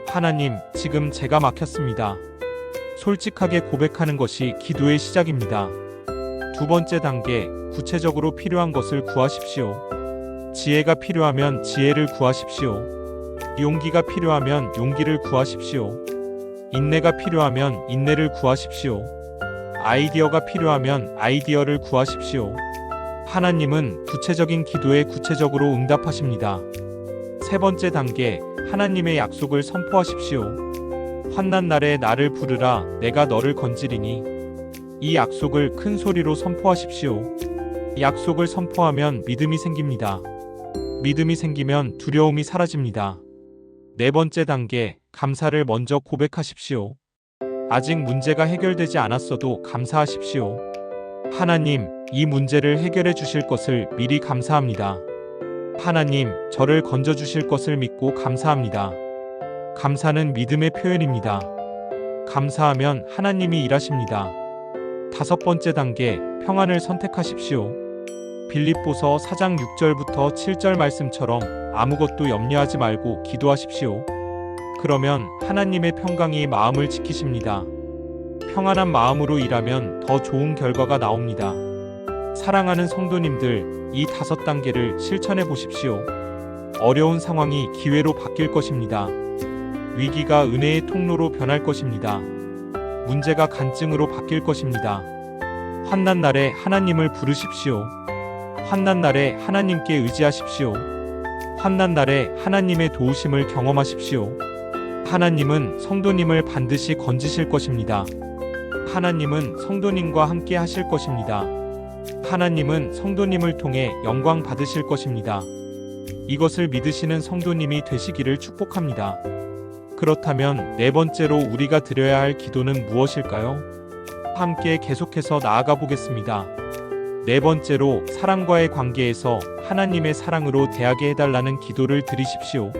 하나님, 지금 제가 막혔습니다. 솔직하게 고백하는 것이 기도의 시작입니다. 두 번째 단계, 구체적으로 필요한 것을 구하십시오. 지혜가 필요하면 지혜를 구하십시오. 용기가 필요하면 용기를 구하십시오. 인내가 필요하면 인내를 구하십시오. 아이디어가 필요하면 아이디어를 구하십시오. 하나님은 구체적인 기도에 구체적으로 응답하십니다. 세 번째 단계, 하나님의 약속을 선포하십시오. 환난 날에 나를 부르라, 내가 너를 건지리니. 이 약속을 큰 소리로 선포하십시오. 약속을 선포하면 믿음이 생깁니다. 믿음이 생기면 두려움이 사라집니다. 네 번째 단계, 감사를 먼저 고백하십시오. 아직 문제가 해결되지 않았어도 감사하십시오. 하나님, 이 문제를 해결해 주실 것을 미리 감사합니다. 하나님, 저를 건져 주실 것을 믿고 감사합니다. 감사는 믿음의 표현입니다. 감사하면 하나님이 일하십니다. 다섯 번째 단계, 평안을 선택하십시오. 빌립보서 4장 6절부터 7절 말씀처럼 아무것도 염려하지 말고 기도하십시오. 그러면 하나님의 평강이 마음을 지키십니다. 평안한 마음으로 일하면 더 좋은 결과가 나옵니다. 사랑하는 성도님들, 이 5단계를 실천해 보십시오. 어려운 상황이 기회로 바뀔 것입니다. 위기가 은혜의 통로로 변할 것입니다. 문제가 간증으로 바뀔 것입니다. 환난 날에 하나님을 부르십시오. 환난 날에 하나님께 의지하십시오. 환난 날에 하나님의 도우심을 경험하십시오. 하나님은 성도님을 반드시 건지실 것입니다. 하나님은 성도님과 함께 하실 것입니다. 하나님은 성도님을 통해 영광 받으실 것입니다. 이것을 믿으시는 성도님이 되시기를 축복합니다. 그렇다면 네 번째로 우리가 드려야 할 기도는 무엇일까요? 함께 계속해서 나아가 보겠습니다. 네 번째로 사랑과의 관계에서 하나님의 사랑으로 대하게 해달라는 기도를 드리십시오.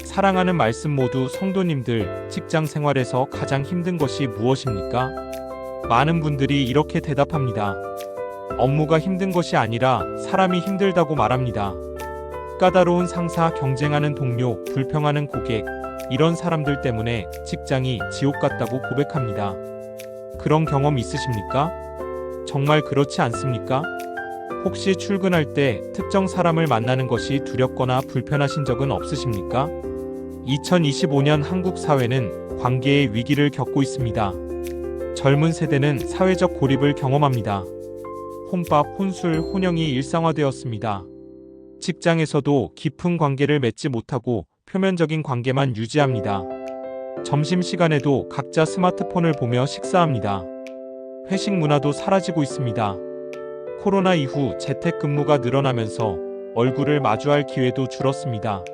사랑하는 말씀 모두 성도님들, 직장 생활에서 가장 힘든 것이 무엇입니까? 많은 분들이 이렇게 대답합니다. 업무가 힘든 것이 아니라 사람이 힘들다고 말합니다. 까다로운 상사, 경쟁하는 동료, 불평하는 고객, 이런 사람들 때문에 직장이 지옥 같다고 고백합니다. 그런 경험 있으십니까? 정말 그렇지 않습니까? 혹시 출근할 때 특정 사람을 만나는 것이 두렵거나 불편하신 적은 없으십니까? 2025년 한국 사회는 관계의 위기를 겪고 있습니다. 젊은 세대는 사회적 고립을 경험합니다. 혼밥, 혼술, 혼영이 일상화되었습니다. 직장에서도 깊은 관계를 맺지 못하고 표면적인 관계만 유지합니다. 점심시간에도 각자 스마트폰을 보며 식사합니다. 회식 문화도 사라지고 있습니다. 코로나 이후 재택근무가 늘어나면서 얼굴을 마주할 기회도 줄었습니다.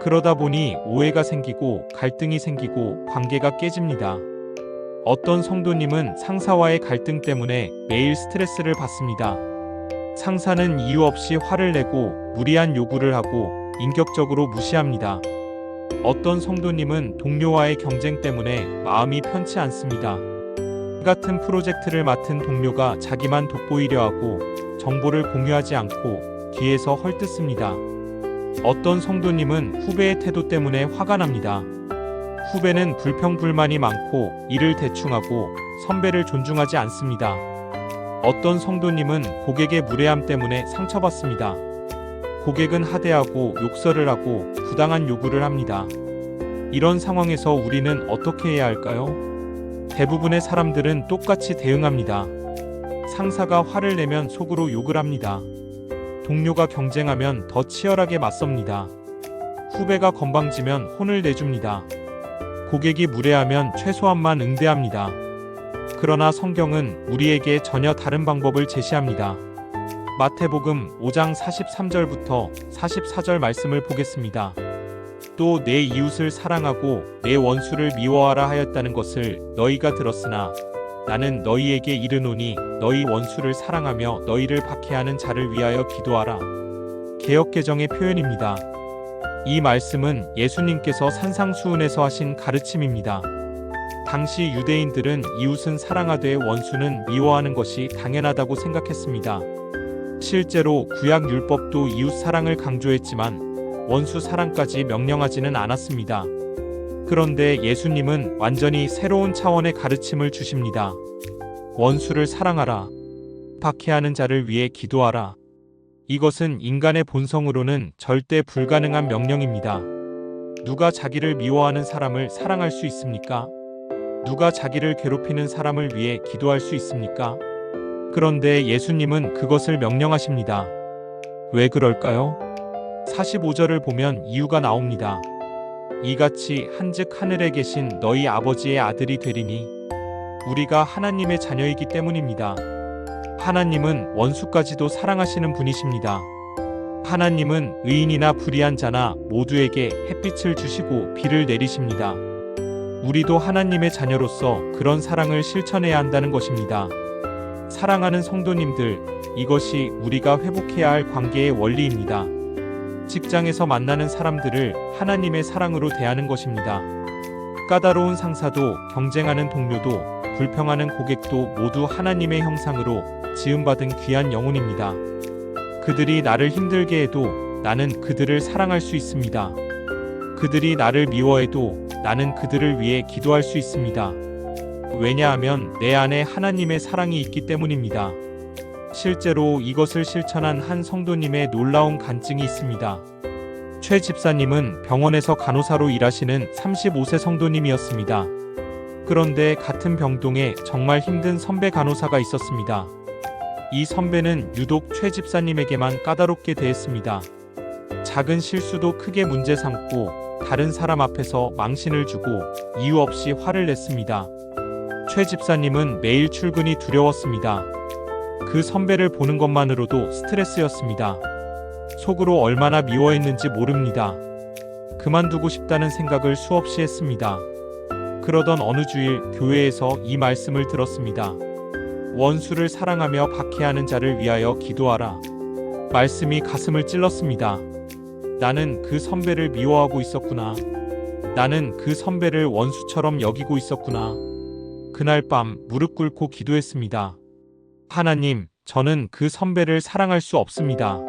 그러다 보니 오해가 생기고 갈등이 생기고 관계가 깨집니다. 어떤 성도님은 상사와의 갈등 때문에 매일 스트레스를 받습니다. 상사는 이유 없이 화를 내고 무리한 요구를 하고 인격적으로 무시합니다. 어떤 성도님은 동료와의 경쟁 때문에 마음이 편치 않습니다. 같은 프로젝트를 맡은 동료가 자기만 돋보이려 하고 정보를 공유하지 않고 뒤에서 헐뜯습니다. 어떤 성도님은 후배의 태도 때문에 화가 납니다. 후배는 불평불만이 많고 일을 대충하고 선배를 존중하지 않습니다. 어떤 성도님은 고객의 무례함 때문에 상처받습니다. 고객은 하대하고 욕설을 하고 부당한 요구를 합니다. 이런 상황에서 우리는 어떻게 해야 할까요? 대부분의 사람들은 똑같이 대응합니다. 상사가 화를 내면 속으로 욕을 합니다. 동료가 경쟁하면 더 치열하게 맞섭니다. 후배가 건방지면 혼을 내줍니다. 고객이 무례하면 최소한만 응대합니다. 그러나 성경은 우리에게 전혀 다른 방법을 제시합니다. 마태복음 5장 43절부터 44절 말씀을 보겠습니다. 또 내 이웃을 사랑하고 내 원수를 미워하라 하였다는 것을 너희가 들었으나 나는 너희에게 이르노니 너희 원수를 사랑하며 너희를 박해하는 자를 위하여 기도하라. 개역개정의 표현입니다. 이 말씀은 예수님께서 산상수훈에서 하신 가르침입니다. 당시 유대인들은 이웃은 사랑하되 원수는 미워하는 것이 당연하다고 생각했습니다. 실제로 구약 율법도 이웃 사랑을 강조했지만 원수 사랑까지 명령하지는 않았습니다. 그런데 예수님은 완전히 새로운 차원의 가르침을 주십니다. 원수를 사랑하라. 박해하는 자를 위해 기도하라. 이것은 인간의 본성으로는 절대 불가능한 명령입니다. 누가 자기를 미워하는 사람을 사랑할 수 있습니까? 누가 자기를 괴롭히는 사람을 위해 기도할 수 있습니까? 그런데 예수님은 그것을 명령하십니다. 왜 그럴까요? 45절을 보면 이유가 나옵니다. 이같이 한즉 하늘에 계신 너희 아버지의 아들이 되리니 우리가 하나님의 자녀이기 때문입니다. 하나님은 원수까지도 사랑하시는 분이십니다. 하나님은 의인이나 불의한 자나 모두에게 햇빛을 주시고 비를 내리십니다. 우리도 하나님의 자녀로서 그런 사랑을 실천해야 한다는 것입니다. 사랑하는 성도님들, 이것이 우리가 회복해야 할 관계의 원리입니다. 직장에서 만나는 사람들을 하나님의 사랑으로 대하는 것입니다. 까다로운 상사도, 경쟁하는 동료도, 불평하는 고객도 모두 하나님의 형상으로 지음받은 귀한 영혼입니다. 그들이 나를 힘들게 해도 나는 그들을 사랑할 수 있습니다. 그들이 나를 미워해도 나는 그들을 위해 기도할 수 있습니다. 왜냐하면 내 안에 하나님의 사랑이 있기 때문입니다. 실제로 이것을 실천한 한 성도님의 놀라운 간증이 있습니다. 최 집사님은 병원에서 간호사로 일하시는 35세 성도님이었습니다. 그런데 같은 병동에 정말 힘든 선배 간호사가 있었습니다. 이 선배는 유독 최 집사님에게만 까다롭게 대했습니다. 작은 실수도 크게 문제 삼고 다른 사람 앞에서 망신을 주고 이유 없이 화를 냈습니다. 최 집사님은 매일 출근이 두려웠습니다. 그 선배를 보는 것만으로도 스트레스였습니다. 속으로 얼마나 미워했는지 모릅니다. 그만두고 싶다는 생각을 수없이 했습니다. 그러던 어느 주일 교회에서 이 말씀을 들었습니다. 원수를 사랑하며 박해하는 자를 위하여 기도하라. 말씀이 가슴을 찔렀습니다. 나는 그 선배를 미워하고 있었구나. 나는 그 선배를 원수처럼 여기고 있었구나. 그날 밤 무릎 꿇고 기도했습니다. 하나님, 저는 그 선배를 사랑할 수 없습니다.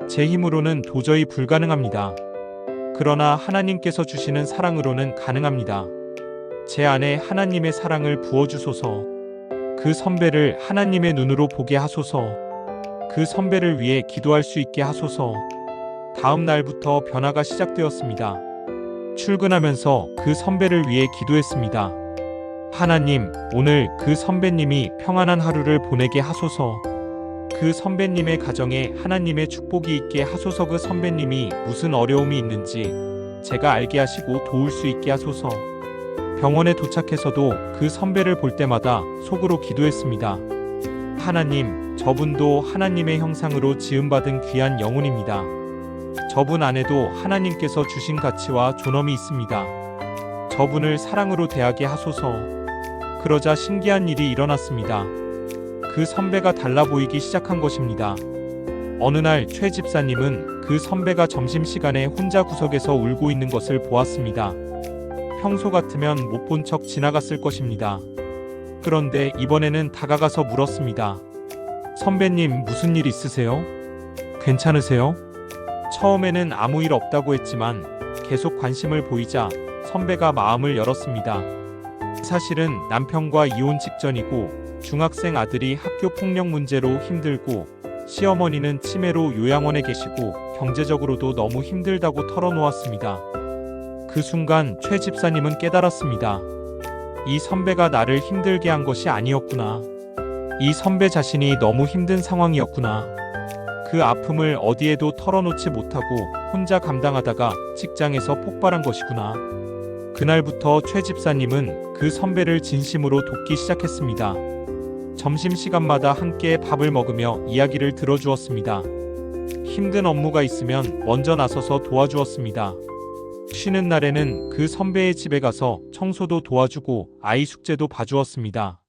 제 힘으로는 도저히 불가능합니다. 그러나 하나님께서 주시는 사랑으로는 가능합니다. 제 안에 하나님의 사랑을 부어주소서. 그 선배를 하나님의 눈으로 보게 하소서. 그 선배를 위해 기도할 수 있게 하소서. 다음 날부터 변화가 시작되었습니다. 출근하면서 그 선배를 위해 기도했습니다. 하나님, 오늘 그 선배님이 평안한 하루를 보내게 하소서. 그 선배님의 가정에 하나님의 축복이 있게 하소서. 그 선배님이 무슨 어려움이 있는지 제가 알게 하시고 도울 수 있게 하소서. 병원에 도착해서도 그 선배를 볼 때마다 속으로 기도했습니다. 하나님, 저분도 하나님의 형상으로 지음받은 귀한 영혼입니다. 저분 안에도 하나님께서 주신 가치와 존엄이 있습니다. 저분을 사랑으로 대하게 하소서. 그러자 신기한 일이 일어났습니다. 그 선배가 달라 보이기 시작한 것입니다. 어느 날 최 집사님은 그 선배가 점심시간에 혼자 구석에서 울고 있는 것을 보았습니다. 평소 같으면 못 본 척 지나갔을 것입니다. 그런데 이번에는 다가가서 물었습니다. 선배님, 무슨 일 있으세요? 괜찮으세요? 처음에는 아무 일 없다고 했지만 계속 관심을 보이자 선배가 마음을 열었습니다. 사실은 남편과 이혼 직전이고 중학생 아들이 학교 폭력 문제로 힘들고 시어머니는 치매로 요양원에 계시고 경제적으로도 너무 힘들다고 털어놓았습니다. 그 순간 최 집사님은 깨달았습니다. 이 선배가 나를 힘들게 한 것이 아니었구나. 이 선배 자신이 너무 힘든 상황이었구나. 그 아픔을 어디에도 털어놓지 못하고 혼자 감당하다가 직장에서 폭발한 것이구나. 그날부터 최 집사님은 그 선배를 진심으로 돕기 시작했습니다. 점심시간마다 함께 밥을 먹으며 이야기를 들어주었습니다. 힘든 업무가 있으면 먼저 나서서 도와주었습니다. 쉬는 날에는 그 선배의 집에 가서 청소도 도와주고 아이 숙제도 봐주었습니다.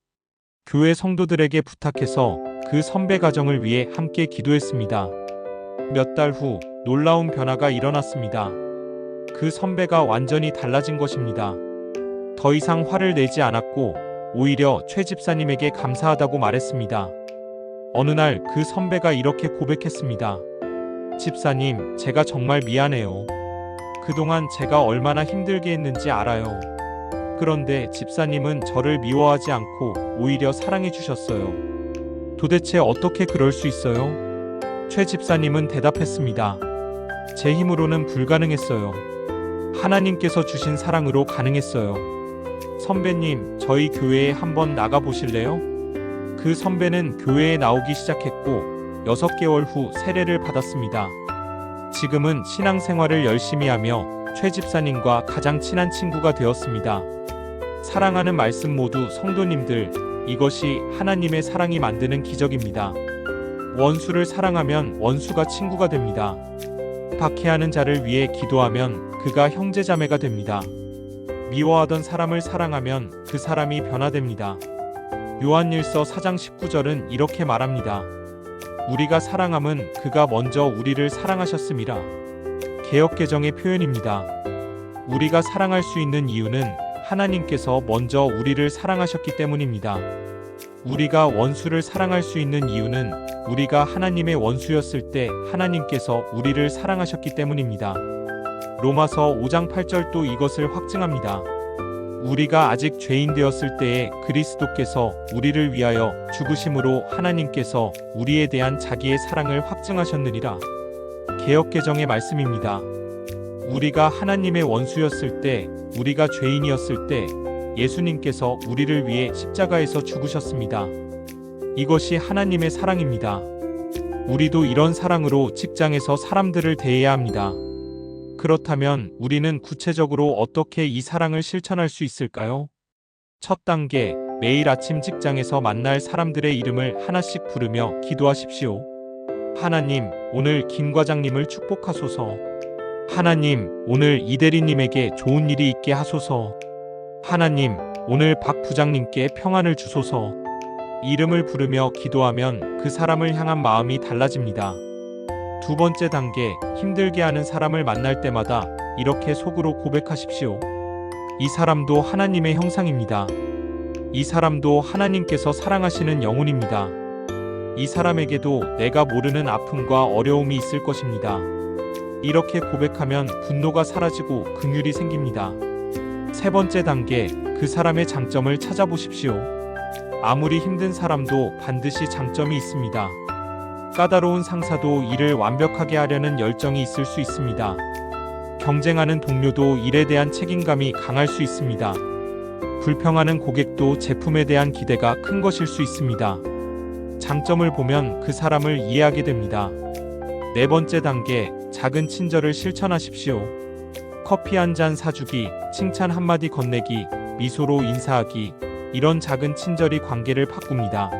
교회 성도들에게 부탁해서 그 선배 가정을 위해 함께 기도했습니다. 몇 달 후 놀라운 변화가 일어났습니다. 그 선배가 완전히 달라진 것입니다. 더 이상 화를 내지 않았고 오히려 최 집사님에게 감사하다고 말했습니다. 어느 날 그 선배가 이렇게 고백했습니다. 집사님, 제가 정말 미안해요. 그동안 제가 얼마나 힘들게 했는지 알아요. 그런데 집사님은 저를 미워하지 않고 오히려 사랑해 주셨어요. 도대체 어떻게 그럴 수 있어요? 최 집사님은 대답했습니다. 제 힘으로는 불가능했어요. 하나님께서 주신 사랑으로 가능했어요. 선배님, 저희 교회에 한번 나가 보실래요? 그 선배는 교회에 나오기 시작했고 6개월 후 세례를 받았습니다. 지금은 신앙생활을 열심히 하며 최 집사님과 가장 친한 친구가 되었습니다. 사랑하는 말씀 모두 성도님들, 이것이 하나님의 사랑이 만드는 기적입니다. 원수를 사랑하면 원수가 친구가 됩니다. 박해하는 자를 위해 기도하면 그가 형제자매가 됩니다. 미워하던 사람을 사랑하면 그 사람이 변화됩니다. 요한일서 4장 19절은 이렇게 말합니다. 우리가 사랑함은 그가 먼저 우리를 사랑하셨음이라. 개역개정의 표현입니다. 우리가 사랑할 수 있는 이유는 하나님께서 먼저 우리를 사랑하셨기 때문입니다. 우리가 원수를 사랑할 수 있는 이유는 우리가 하나님의 원수였을 때 하나님께서 우리를 사랑하셨기 때문입니다. 로마서 5장 8절도 이것을 확증합니다. 우리가 아직 죄인 되었을 때에 그리스도께서 우리를 위하여 죽으심으로 하나님께서 우리에 대한 자기의 사랑을 확증하셨느니라. 개역개정의 말씀입니다. 우리가 하나님의 원수였을 때, 우리가 죄인이었을 때 예수님께서 우리를 위해 십자가에서 죽으셨습니다. 이것이 하나님의 사랑입니다. 우리도 이런 사랑으로 직장에서 사람들을 대해야 합니다. 그렇다면 우리는 구체적으로 어떻게 이 사랑을 실천할 수 있을까요? 첫 단계, 매일 아침 직장에서 만날 사람들의 이름을 하나씩 부르며 기도하십시오. 하나님, 오늘 김 과장님을 축복하소서. 하나님, 오늘 이 대리님에게 좋은 일이 있게 하소서. 하나님, 오늘 박 부장님께 평안을 주소서. 이름을 부르며 기도하면 그 사람을 향한 마음이 달라집니다. 두 번째 단계, 힘들게 하는 사람을 만날 때마다 이렇게 속으로 고백하십시오. 이 사람도 하나님의 형상입니다. 이 사람도 하나님께서 사랑하시는 영혼입니다. 이 사람에게도 내가 모르는 아픔과 어려움이 있을 것입니다. 이렇게 고백하면 분노가 사라지고 긍휼이 생깁니다. 세 번째 단계, 그 사람의 장점을 찾아보십시오. 아무리 힘든 사람도 반드시 장점이 있습니다. 까다로운 상사도 일을 완벽하게 하려는 열정이 있을 수 있습니다. 경쟁하는 동료도 일에 대한 책임감이 강할 수 있습니다. 불평하는 고객도 제품에 대한 기대가 큰 것일 수 있습니다. 장점을 보면 그 사람을 이해하게 됩니다. 네 번째 단계, 작은 친절을 실천하십시오. 커피 한 잔 사주기, 칭찬 한마디 건네기, 미소로 인사하기, 이런 작은 친절이 관계를 바꿉니다.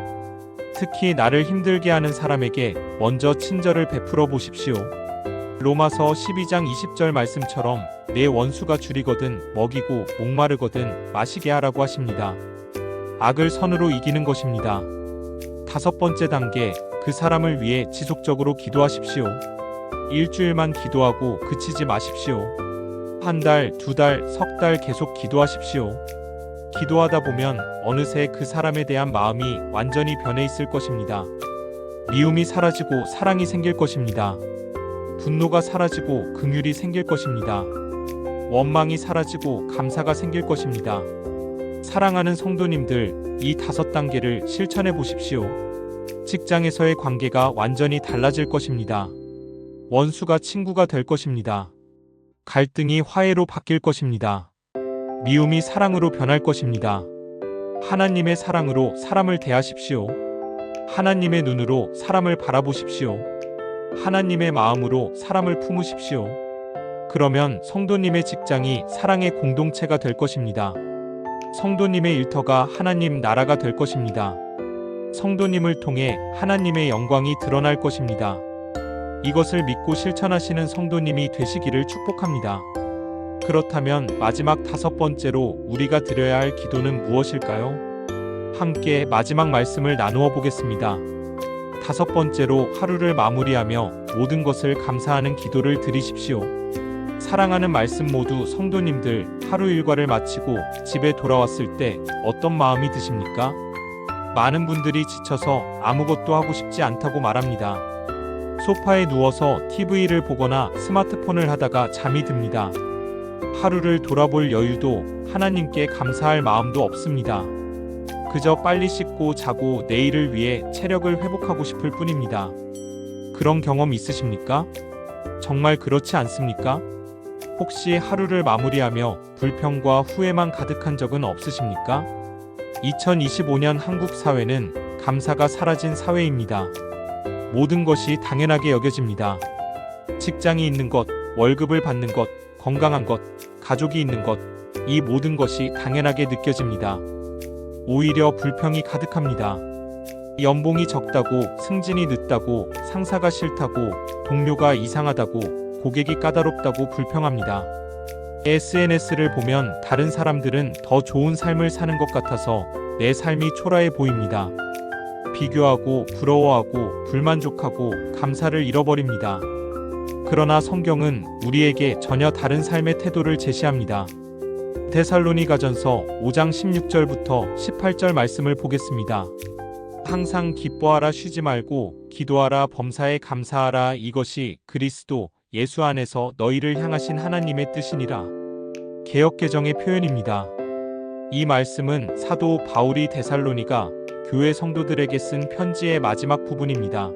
특히 나를 힘들게 하는 사람에게 먼저 친절을 베풀어 보십시오. 로마서 12장 20절 말씀처럼 내 원수가 줄이거든 먹이고 목마르거든 마시게 하라고 하십니다. 악을 선으로 이기는 것입니다. 다섯 번째 단계, 그 사람을 위해 지속적으로 기도하십시오. 일주일만 기도하고 그치지 마십시오. 한 달, 두 달, 석 달 계속 기도하십시오. 기도하다 보면 어느새 그 사람에 대한 마음이 완전히 변해 있을 것입니다. 미움이 사라지고 사랑이 생길 것입니다. 분노가 사라지고 긍휼이 생길 것입니다. 원망이 사라지고 감사가 생길 것입니다. 사랑하는 성도님들, 이 5단계를 실천해 보십시오. 직장에서의 관계가 완전히 달라질 것입니다. 원수가 친구가 될 것입니다. 갈등이 화해로 바뀔 것입니다. 미움이 사랑으로 변할 것입니다. 하나님의 사랑으로 사람을 대하십시오. 하나님의 눈으로 사람을 바라보십시오. 하나님의 마음으로 사람을 품으십시오. 그러면 성도님의 직장이 사랑의 공동체가 될 것입니다. 성도님의 일터가 하나님 나라가 될 것입니다. 성도님을 통해 하나님의 영광이 드러날 것입니다. 이것을 믿고 실천하시는 성도님이 되시기를 축복합니다. 그렇다면 마지막 5번째로 우리가 드려야 할 기도는 무엇일까요? 함께 마지막 말씀을 나누어 보겠습니다. 5번째로 하루를 마무리하며 모든 것을 감사하는 기도를 드리십시오. 사랑하는 말씀 모두 성도님들, 하루 일과를 마치고 집에 돌아왔을 때 어떤 마음이 드십니까? 많은 분들이 지쳐서 아무것도 하고 싶지 않다고 말합니다. 소파에 누워서 TV를 보거나 스마트폰을 하다가 잠이 듭니다. 하루를 돌아볼 여유도 하나님께 감사할 마음도 없습니다. 그저 빨리 씻고 자고 내일을 위해 체력을 회복하고 싶을 뿐입니다. 그런 경험 있으십니까? 정말 그렇지 않습니까? 혹시 하루를 마무리하며 불평과 후회만 가득한 적은 없으십니까? 2025년 한국 사회는 감사가 사라진 사회입니다. 모든 것이 당연하게 여겨집니다. 직장이 있는 것, 월급을 받는 것, 건강한 것, 가족이 있는 것, 이 모든 것이 당연하게 느껴집니다. 오히려 불평이 가득합니다. 연봉이 적다고, 승진이 늦다고, 상사가 싫다고, 동료가 이상하다고, 고객이 까다롭다고 불평합니다. SNS를 보면 다른 사람들은 더 좋은 삶을 사는 것 같아서 내 삶이 초라해 보입니다. 비교하고, 부러워하고, 불만족하고, 감사를 잃어버립니다. 그러나 성경은 우리에게 전혀 다른 삶의 태도를 제시합니다. 데살로니가전서 5장 16절부터 18절 말씀을 보겠습니다. 항상 기뻐하라, 쉬지 말고 기도하라, 범사에 감사하라, 이것이 그리스도 예수 안에서 너희를 향하신 하나님의 뜻이니라. 개역개정의 표현입니다. 이 말씀은 사도 바울이 데살로니가 교회 성도들에게 쓴 편지의 마지막 부분입니다.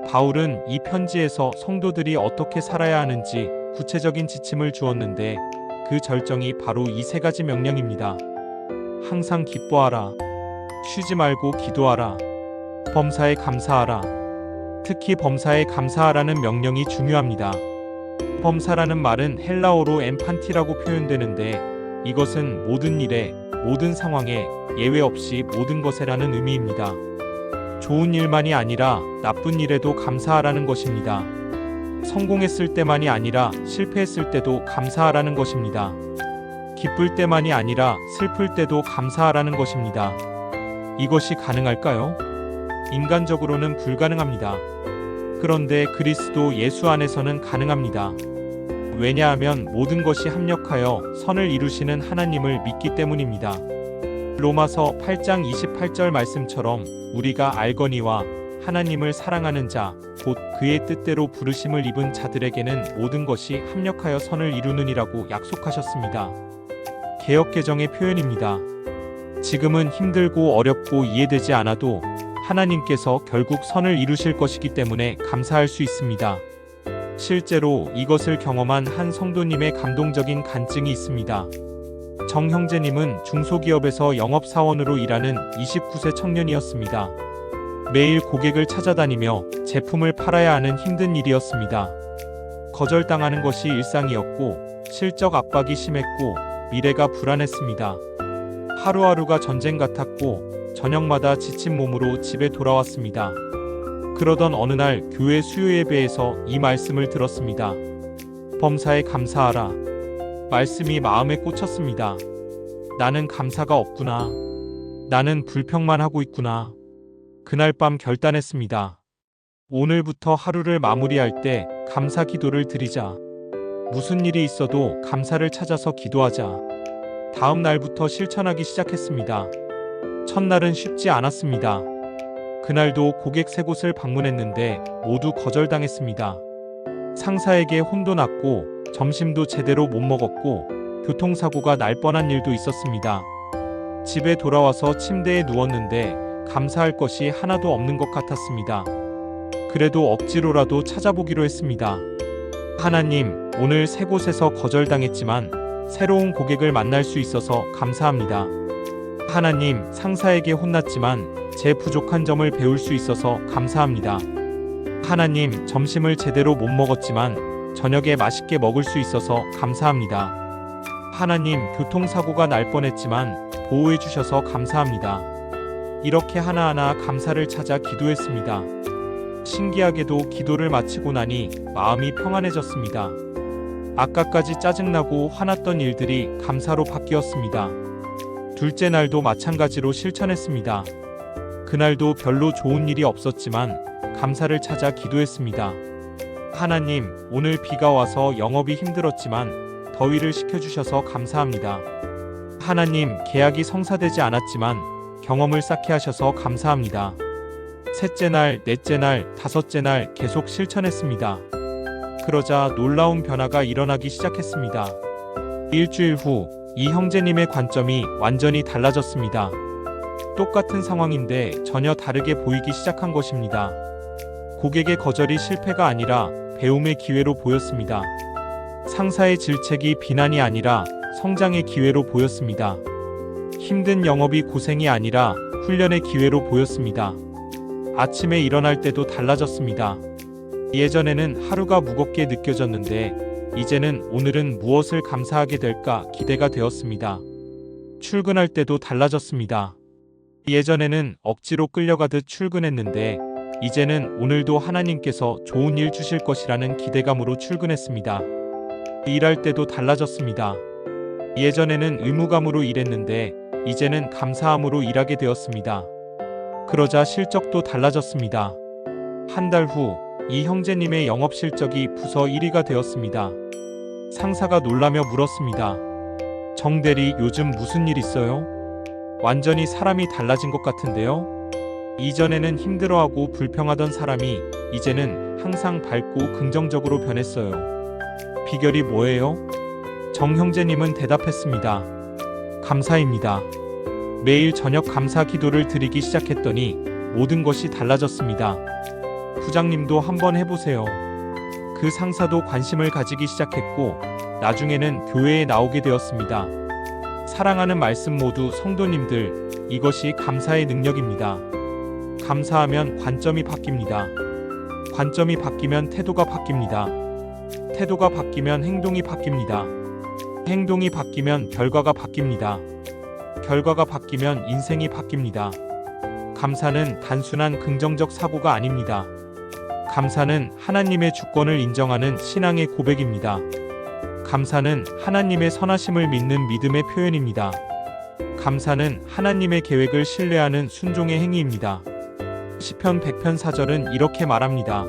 바울은 이 편지에서 성도들이 어떻게 살아야 하는지 구체적인 지침을 주었는데 그 절정이 바로 이 세 가지 명령입니다. 항상 기뻐하라, 쉬지 말고 기도하라, 범사에 감사하라. 특히 범사에 감사하라는 명령이 중요합니다. 범사라는 말은 헬라어로 엠판티라고 표현되는데 이것은 모든 일에, 모든 상황에 예외 없이 모든 것에라는 의미입니다. 좋은 일만이 아니라 나쁜 일에도 감사하라는 것입니다. 성공했을 때만이 아니라 실패했을 때도 감사하라는 것입니다. 기쁠 때만이 아니라 슬플 때도 감사하라는 것입니다. 이것이 가능할까요? 인간적으로는 불가능합니다. 그런데 그리스도 예수 안에서는 가능합니다. 왜냐하면 모든 것이 합력하여 선을 이루시는 하나님을 믿기 때문입니다. 로마서 8장 28절 말씀처럼 우리가 알거니와 하나님을 사랑하는 자, 곧 그의 뜻대로 부르심을 입은 자들에게는 모든 것이 합력하여 선을 이루느니라고 약속하셨습니다. 개역개정의 표현입니다. 지금은 힘들고 어렵고 이해되지 않아도 하나님께서 결국 선을 이루실 것이기 때문에 감사할 수 있습니다. 실제로 이것을 경험한 한 성도님의 감동적인 간증이 있습니다. 정 형제님은 중소기업에서 영업사원으로 일하는 29세 청년이었습니다. 매일 고객을 찾아다니며 제품을 팔아야 하는 힘든 일이었습니다. 거절당하는 것이 일상이었고 실적 압박이 심했고 미래가 불안했습니다. 하루하루가 전쟁 같았고 저녁마다 지친 몸으로 집에 돌아왔습니다. 그러던 어느 날 교회 수요 예배에서 이 말씀을 들었습니다. 범사에 감사하라. 말씀이 마음에 꽂혔습니다. 나는 감사가 없구나. 나는 불평만 하고 있구나. 그날 밤 결단했습니다. 오늘부터 하루를 마무리할 때 감사 기도를 드리자. 무슨 일이 있어도 감사를 찾아서 기도하자. 다음 날부터 실천하기 시작했습니다. 첫날은 쉽지 않았습니다. 그날도 고객 3곳을 방문했는데 모두 거절당했습니다. 상사에게 혼도 났고 점심도 제대로 못 먹었고 교통사고가 날 뻔한 일도 있었습니다. 집에 돌아와서 침대에 누웠는데 감사할 것이 하나도 없는 것 같았습니다. 그래도 억지로라도 찾아보기로 했습니다. 하나님, 오늘 3곳에서 거절당했지만 새로운 고객을 만날 수 있어서 감사합니다. 하나님, 상사에게 혼났지만 제 부족한 점을 배울 수 있어서 감사합니다. 하나님, 점심을 제대로 못 먹었지만 저녁에 맛있게 먹을 수 있어서 감사합니다. 하나님, 교통사고가 날 뻔했지만 보호해 주셔서 감사합니다. 이렇게 하나하나 감사를 찾아 기도했습니다. 신기하게도 기도를 마치고 나니 마음이 평안해졌습니다. 아까까지 짜증나고 화났던 일들이 감사로 바뀌었습니다. 둘째 날도 마찬가지로 실천했습니다. 그날도 별로 좋은 일이 없었지만 감사를 찾아 기도했습니다. 하나님, 오늘 비가 와서 영업이 힘들었지만 더위를 식혀주셔서 감사합니다. 하나님, 계약이 성사되지 않았지만 경험을 쌓게 하셔서 감사합니다. 셋째 날, 넷째 날, 다섯째 날 계속 실천했습니다. 그러자 놀라운 변화가 일어나기 시작했습니다. 일주일 후, 이 형제님의 관점이 완전히 달라졌습니다. 똑같은 상황인데 전혀 다르게 보이기 시작한 것입니다. 고객의 거절이 실패가 아니라 배움의 기회로 보였습니다. 상사의 질책이 비난이 아니라 성장의 기회로 보였습니다. 힘든 영업이 고생이 아니라 훈련의 기회로 보였습니다. 아침에 일어날 때도 달라졌습니다. 예전에는 하루가 무겁게 느껴졌는데 이제는 오늘은 무엇을 감사하게 될까 기대가 되었습니다. 출근할 때도 달라졌습니다. 예전에는 억지로 끌려가듯 출근했는데 이제는 오늘도 하나님께서 좋은 일 주실 것이라는 기대감으로 출근했습니다. 일할 때도 달라졌습니다. 예전에는 의무감으로 일했는데 이제는 감사함으로 일하게 되었습니다. 그러자 실적도 달라졌습니다. 한 달 후, 이 형제님의 영업 실적이 부서 1위가 되었습니다. 상사가 놀라며 물었습니다. 정대리, 요즘 무슨 일 있어요? 완전히 사람이 달라진 것 같은데요? 이전에는 힘들어하고 불평하던 사람이 이제는 항상 밝고 긍정적으로 변했어요. 비결이 뭐예요? 정 형제님은 대답했습니다. 감사입니다. 매일 저녁 감사 기도를 드리기 시작했더니 모든 것이 달라졌습니다. 부장님도 한번 해보세요. 그 상사도 관심을 가지기 시작했고 나중에는 교회에 나오게 되었습니다. 사랑하는 말씀 모두 성도님들, 이것이 감사의 능력입니다. 감사하면 관점이 바뀝니다. 관점이 바뀌면 태도가 바뀝니다. 태도가 바뀌면 행동이 바뀝니다. 행동이 바뀌면 결과가 바뀝니다. 결과가 바뀌면 인생이 바뀝니다. 감사는 단순한 긍정적 사고가 아닙니다. 감사는 하나님의 주권을 인정하는 신앙의 고백입니다. 감사는 하나님의 선하심을 믿는 믿음의 표현입니다. 감사는 하나님의 계획을 신뢰하는 순종의 행위입니다. 시편 100편 4절은 이렇게 말합니다.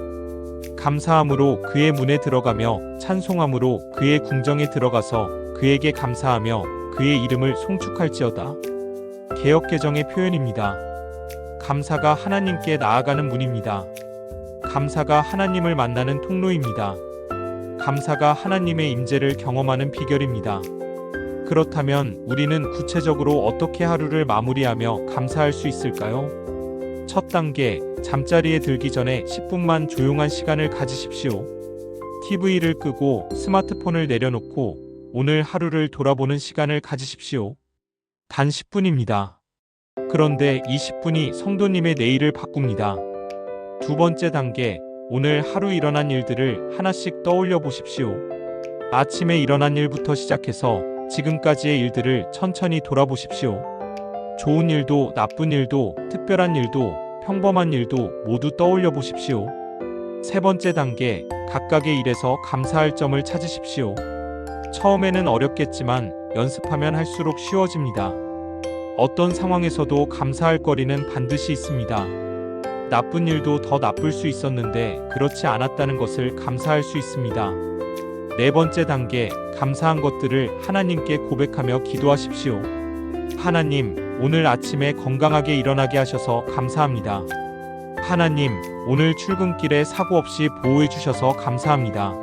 감사함으로 그의 문에 들어가며 찬송함으로 그의 궁정에 들어가서 그에게 감사하며 그의 이름을 송축할지어다. 개역개정의 표현입니다. 감사가 하나님께 나아가는 문입니다. 감사가 하나님을 만나는 통로입니다. 감사가 하나님의 임재를 경험하는 비결입니다. 그렇다면 우리는 구체적으로 어떻게 하루를 마무리하며 감사할 수 있을까요? 첫 단계, 잠자리에 들기 전에 10분만 조용한 시간을 가지십시오. TV를 끄고 스마트폰을 내려놓고 오늘 하루를 돌아보는 시간을 가지십시오. 단 10분입니다. 그런데 이 10분이 성도님의 내일을 바꿉니다. 두 번째 단계, 오늘 하루 일어난 일들을 하나씩 떠올려 보십시오. 아침에 일어난 일부터 시작해서 지금까지의 일들을 천천히 돌아보십시오. 좋은 일도 나쁜 일도 특별한 일도 평범한 일도 모두 떠올려 보십시오. 세 번째 단계, 각각의 일에서 감사할 점을 찾으십시오. 처음에는 어렵겠지만 연습하면 할수록 쉬워집니다. 어떤 상황에서도 감사할 거리는 반드시 있습니다. 나쁜 일도 더 나쁠 수 있었는데 그렇지 않았다는 것을 감사할 수 있습니다. 네 번째 단계, 감사한 것들을 하나님께 고백하며 기도하십시오. 하나님, 오늘 아침에 건강하게 일어나게 하셔서 감사합니다. 하나님, 오늘 출근길에 사고 없이 보호해 주셔서 감사합니다.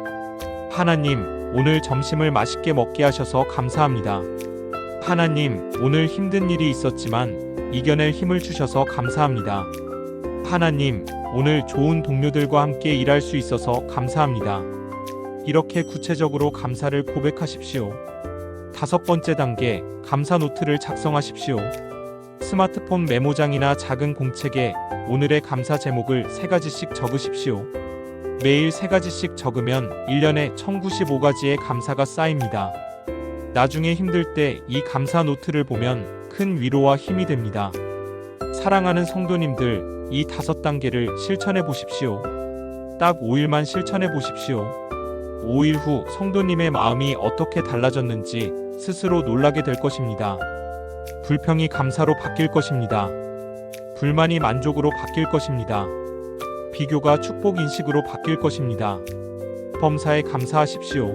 하나님, 오늘 점심을 맛있게 먹게 하셔서 감사합니다. 하나님, 오늘 힘든 일이 있었지만 이겨낼 힘을 주셔서 감사합니다. 하나님, 오늘 좋은 동료들과 함께 일할 수 있어서 감사합니다. 이렇게 구체적으로 감사를 고백하십시오. 다섯 번째 단계, 감사 노트를 작성하십시오. 스마트폰 메모장이나 작은 공책에 오늘의 감사 제목을 3가지씩 적으십시오. 매일 3가지씩 적으면 1년에 1095가지의 감사가 쌓입니다. 나중에 힘들 때 이 감사 노트를 보면 큰 위로와 힘이 됩니다. 사랑하는 성도님들, 이 5단계를 실천해 보십시오. 딱 5일만 실천해 보십시오. 5일 후 성도님의 마음이 어떻게 달라졌는지 스스로 놀라게 될 것입니다. 불평이 감사로 바뀔 것입니다. 불만이 만족으로 바뀔 것입니다. 비교가 축복 인식으로 바뀔 것입니다. 범사에 감사하십시오.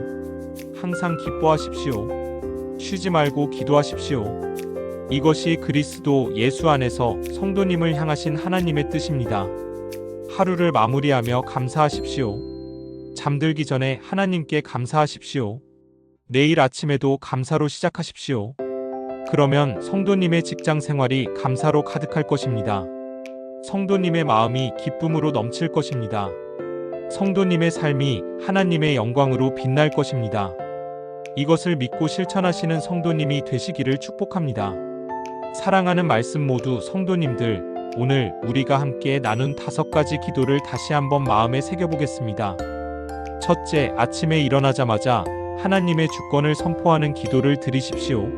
항상 기뻐하십시오. 쉬지 말고 기도하십시오. 이것이 그리스도 예수 안에서 성도님을 향하신 하나님의 뜻입니다. 하루를 마무리하며 감사하십시오. 잠들기 전에 하나님께 감사하십시오. 내일 아침에도 감사로 시작하십시오. 그러면 성도님의 직장 생활이 감사로 가득할 것입니다. 성도님의 마음이 기쁨으로 넘칠 것입니다. 성도님의 삶이 하나님의 영광으로 빛날 것입니다. 이것을 믿고 실천하시는 성도님이 되시기를 축복합니다. 사랑하는 말씀 모두 성도님들, 오늘 우리가 함께 나눈 5가지 기도를 다시 한번 마음에 새겨보겠습니다. 첫째, 아침에 일어나자마자 하나님의 주권을 선포하는 기도를 드리십시오.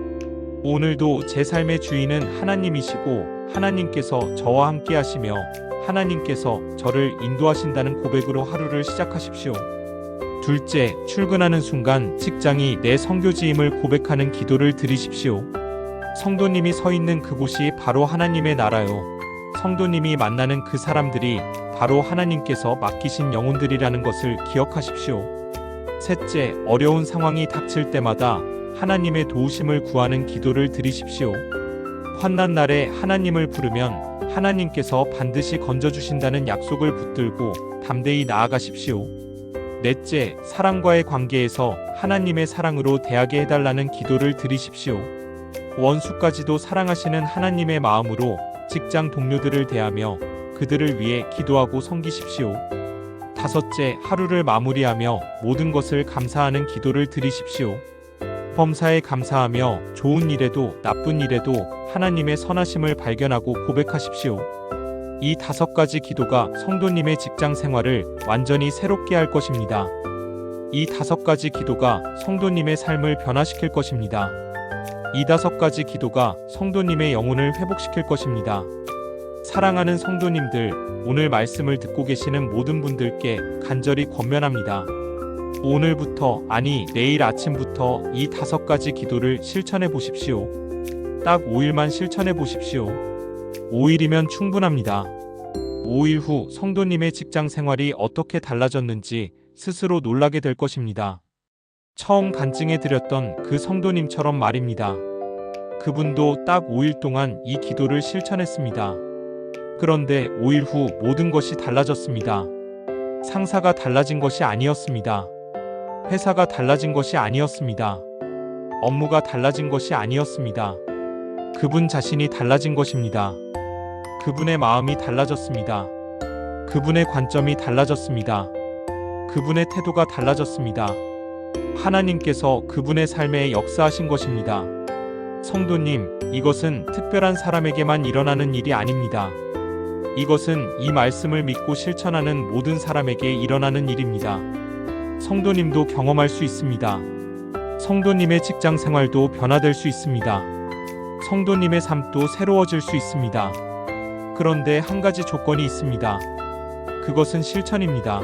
오늘도 제 삶의 주인은 하나님이시고 하나님께서 저와 함께 하시며 하나님께서 저를 인도하신다는 고백으로 하루를 시작하십시오. 둘째, 출근하는 순간 직장이 내 선교지임을 고백하는 기도를 드리십시오. 성도님이 서 있는 그곳이 바로 하나님의 나라요. 성도님이 만나는 그 사람들이 바로 하나님께서 맡기신 영혼들이라는 것을 기억하십시오. 셋째, 어려운 상황이 닥칠 때마다 하나님의 도우심을 구하는 기도를 드리십시오. 환난 날에 하나님을 부르면 하나님께서 반드시 건져주신다는 약속을 붙들고 담대히 나아가십시오. 넷째, 사랑과의 관계에서 하나님의 사랑으로 대하게 해달라는 기도를 드리십시오. 원수까지도 사랑하시는 하나님의 마음으로 직장 동료들을 대하며 그들을 위해 기도하고 섬기십시오. 다섯째, 하루를 마무리하며 모든 것을 감사하는 기도를 드리십시오. 범사에 감사하며 좋은 일에도 나쁜 일에도 하나님의 선하심을 발견하고 고백하십시오. 이 5가지 기도가 성도님의 직장 생활을 완전히 새롭게 할 것입니다. 이 5가지 기도가 성도님의 삶을 변화시킬 것입니다. 이 5가지 기도가 성도님의 영혼을 회복시킬 것입니다. 사랑하는 성도님들, 오늘 말씀을 듣고 계시는 모든 분들께 간절히 권면합니다. 오늘부터, 아니 내일 아침부터 이 5가지 기도를 실천해 보십시오. 딱 5일만 실천해 보십시오. 5일이면 충분합니다. 5일 후 성도님의 직장 생활이 어떻게 달라졌는지 스스로 놀라게 될 것입니다. 처음 간증해 드렸던 그 성도님처럼 말입니다. 그분도 딱 5일 동안 이 기도를 실천했습니다. 그런데 5일 후 모든 것이 달라졌습니다. 상사가 달라진 것이 아니었습니다. 회사가 달라진 것이 아니었습니다. 업무가 달라진 것이 아니었습니다. 그분 자신이 달라진 것입니다. 그분의 마음이 달라졌습니다. 그분의 관점이 달라졌습니다. 그분의 태도가 달라졌습니다. 하나님께서 그분의 삶에 역사하신 것입니다. 성도님, 이것은 특별한 사람에게만 일어나는 일이 아닙니다. 이것은 이 말씀을 믿고 실천하는 모든 사람에게 일어나는 일입니다. 성도님도 경험할 수 있습니다. 성도님의 직장 생활도 변화될 수 있습니다. 성도님의 삶도 새로워질 수 있습니다. 그런데 한 가지 조건이 있습니다. 그것은 실천입니다.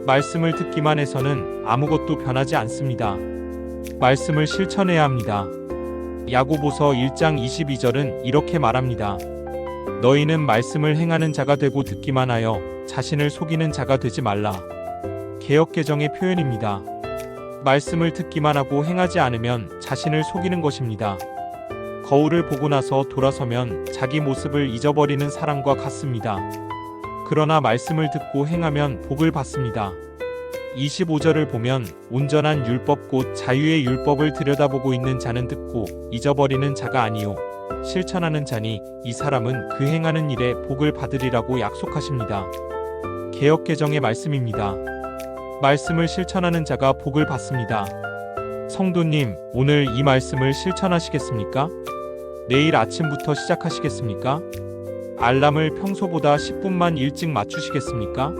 말씀을 듣기만 해서는 아무것도 변하지 않습니다. 말씀을 실천해야 합니다. 야고보서 1장 22절은 이렇게 말합니다. 너희는 말씀을 행하는 자가 되고 듣기만 하여 자신을 속이는 자가 되지 말라. 개역개정의 표현입니다. 말씀을 듣기만 하고 행하지 않으면 자신을 속이는 것입니다. 거울을 보고 나서 돌아서면 자기 모습을 잊어버리는 사람과 같습니다. 그러나 말씀을 듣고 행하면 복을 받습니다. 25절을 보면 온전한 율법 곧 자유의 율법을 들여다보고 있는 자는 듣고 잊어버리는 자가 아니요 실천하는 자니 이 사람은 그 행하는 일에 복을 받으리라고 약속하십니다. 개역개정의 말씀입니다. 말씀을 실천하는 자가 복을 받습니다. 성도님, 오늘 이 말씀을 실천하시겠습니까? 내일 아침부터 시작하시겠습니까? 알람을 평소보다 10분만 일찍 맞추시겠습니까?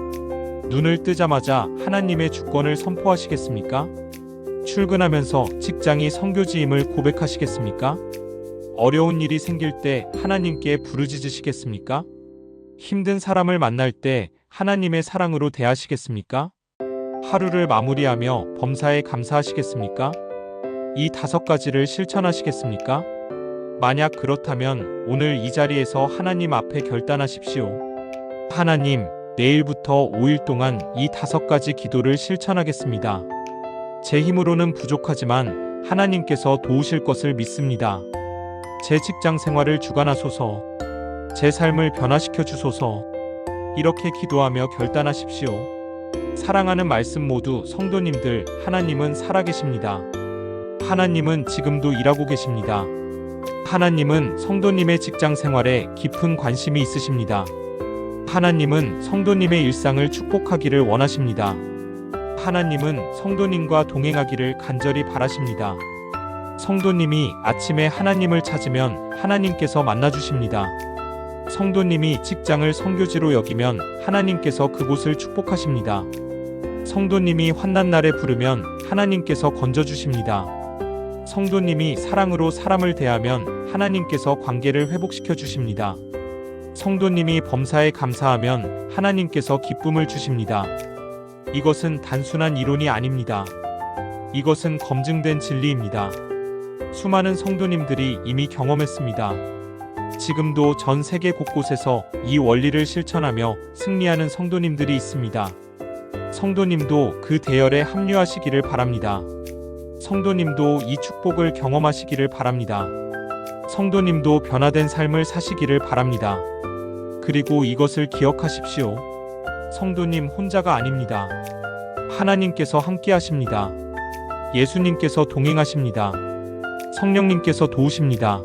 눈을 뜨자마자 하나님의 주권을 선포하시겠습니까? 출근하면서 직장이 선교지임을 고백하시겠습니까? 어려운 일이 생길 때 하나님께 부르짖으시겠습니까? 힘든 사람을 만날 때 하나님의 사랑으로 대하시겠습니까? 하루를 마무리하며 범사에 감사하시겠습니까? 이 5가지를 실천하시겠습니까? 만약 그렇다면 오늘 이 자리에서 하나님 앞에 결단하십시오. 하나님, 내일부터 5일 동안 이 5가지 기도를 실천하겠습니다. 제 힘으로는 부족하지만 하나님께서 도우실 것을 믿습니다. 제 직장 생활을 주관하소서. 제 삶을 변화시켜 주소서. 이렇게 기도하며 결단하십시오. 사랑하는 말씀 모두 성도님들, 하나님은 살아계십니다. 하나님은 지금도 일하고 계십니다. 하나님은 성도님의 직장 생활에 깊은 관심이 있으십니다. 하나님은 성도님의 일상을 축복하기를 원하십니다. 하나님은 성도님과 동행하기를 간절히 바라십니다. 성도님이 아침에 하나님을 찾으면 하나님께서 만나주십니다. 성도님이 직장을 선교지로 여기면 하나님께서 그곳을 축복하십니다. 성도님이 환난날에 부르면 하나님께서 건져주십니다. 성도님이 사랑으로 사람을 대하면 하나님께서 관계를 회복시켜 주십니다. 성도님이 범사에 감사하면 하나님께서 기쁨을 주십니다. 이것은 단순한 이론이 아닙니다. 이것은 검증된 진리입니다. 수많은 성도님들이 이미 경험했습니다. 지금도 전 세계 곳곳에서 이 원리를 실천하며 승리하는 성도님들이 있습니다. 성도님도 그 대열에 합류하시기를 바랍니다. 성도님도 이 축복을 경험하시기를 바랍니다. 성도님도 변화된 삶을 사시기를 바랍니다. 그리고 이것을 기억하십시오. 성도님 혼자가 아닙니다. 하나님께서 함께 하십니다. 예수님께서 동행하십니다. 성령님께서 도우십니다.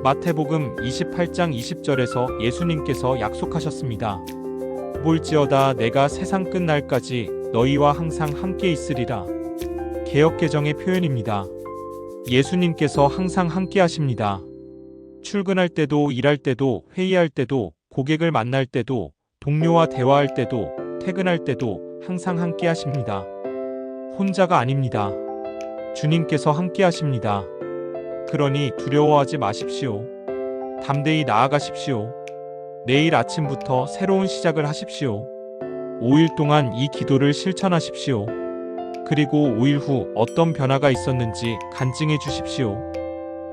마태복음 28장 20절에서 예수님께서 약속하셨습니다. 볼지어다 내가 세상 끝날까지 너희와 항상 함께 있으리라. 개역개정의 표현입니다. 예수님께서 항상 함께 하십니다. 출근할 때도 일할 때도 회의할 때도 고객을 만날 때도 동료와 대화할 때도 퇴근할 때도 항상 함께 하십니다. 혼자가 아닙니다. 주님께서 함께 하십니다. 그러니 두려워하지 마십시오. 담대히 나아가십시오. 내일 아침부터 새로운 시작을 하십시오. 5일 동안 이 기도를 실천하십시오. 그리고 5일 후 어떤 변화가 있었는지 간증해 주십시오.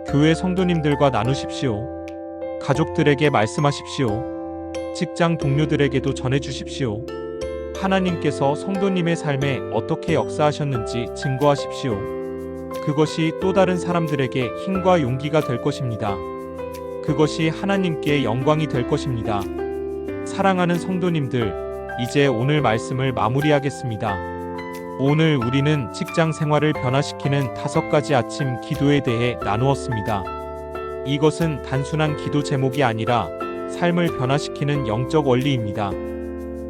교회 성도님들과 나누십시오. 가족들에게 말씀하십시오. 직장 동료들에게도 전해 주십시오. 하나님께서 성도님의 삶에 어떻게 역사하셨는지 증거하십시오. 그것이 또 다른 사람들에게 힘과 용기가 될 것입니다. 그것이 하나님께 영광이 될 것입니다. 사랑하는 성도님들, 이제 오늘 말씀을 마무리하겠습니다. 오늘 우리는 직장 생활을 변화시키는 5가지 아침 기도에 대해 나누었습니다. 이것은 단순한 기도 제목이 아니라 삶을 변화시키는 영적 원리입니다.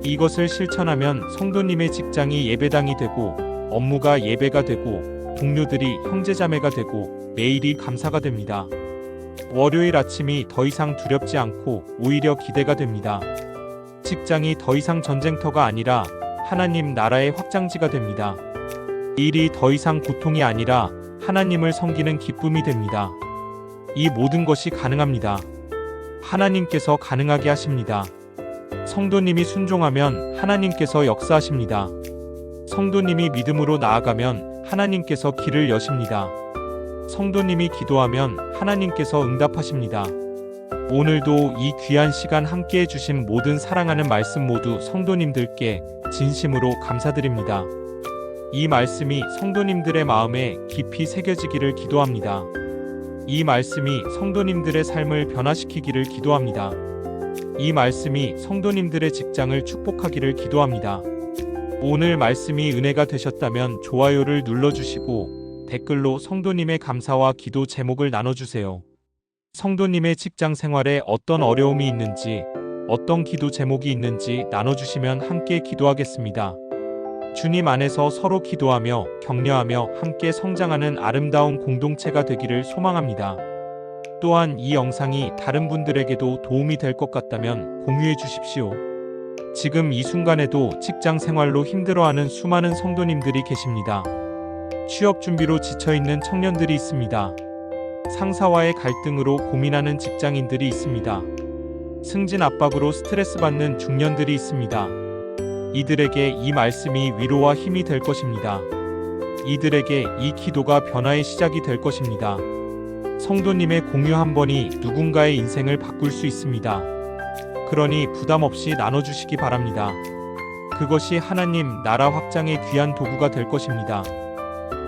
이것을 실천하면 성도님의 직장이 예배당이 되고, 업무가 예배가 되고, 동료들이 형제자매가 되고, 매일이 감사가 됩니다. 월요일 아침이 더 이상 두렵지 않고 오히려 기대가 됩니다. 직장이 더 이상 전쟁터가 아니라 하나님 나라의 확장지가 됩니다. 일이 더 이상 고통이 아니라 하나님을 섬기는 기쁨이 됩니다. 이 모든 것이 가능합니다. 하나님께서 가능하게 하십니다. 성도님이 순종하면 하나님께서 역사하십니다. 성도님이 믿음으로 나아가면 하나님께서 길을 여십니다. 성도님이 기도하면 하나님께서 응답하십니다. 오늘도 이 귀한 시간 함께 해주신 모든 사랑하는 말씀 모두 성도님들께 진심으로 감사드립니다. 이 말씀이 성도님들의 마음에 깊이 새겨지기를 기도합니다. 이 말씀이 성도님들의 삶을 변화시키기를 기도합니다. 이 말씀이 성도님들의 직장을 축복하기를 기도합니다. 오늘 말씀이 은혜가 되셨다면 좋아요를 눌러주시고 댓글로 성도님의 감사와 기도 제목을 나눠주세요. 성도님의 직장 생활에 어떤 어려움이 있는지, 어떤 기도 제목이 있는지 나눠주시면 함께 기도하겠습니다. 주님 안에서 서로 기도하며 격려하며 함께 성장하는 아름다운 공동체가 되기를 소망합니다. 또한 이 영상이 다른 분들에게도 도움이 될 것 같다면 공유해 주십시오. 지금 이 순간에도 직장 생활로 힘들어하는 수많은 성도님들이 계십니다. 취업 준비로 지쳐있는 청년들이 있습니다. 상사와의 갈등으로 고민하는 직장인들이 있습니다. 승진 압박으로 스트레스 받는 중년들이 있습니다. 이들에게 이 말씀이 위로와 힘이 될 것입니다. 이들에게 이 기도가 변화의 시작이 될 것입니다. 성도님의 공유 한 번이 누군가의 인생을 바꿀 수 있습니다. 그러니 부담 없이 나눠주시기 바랍니다. 그것이 하나님 나라 확장의 귀한 도구가 될 것입니다.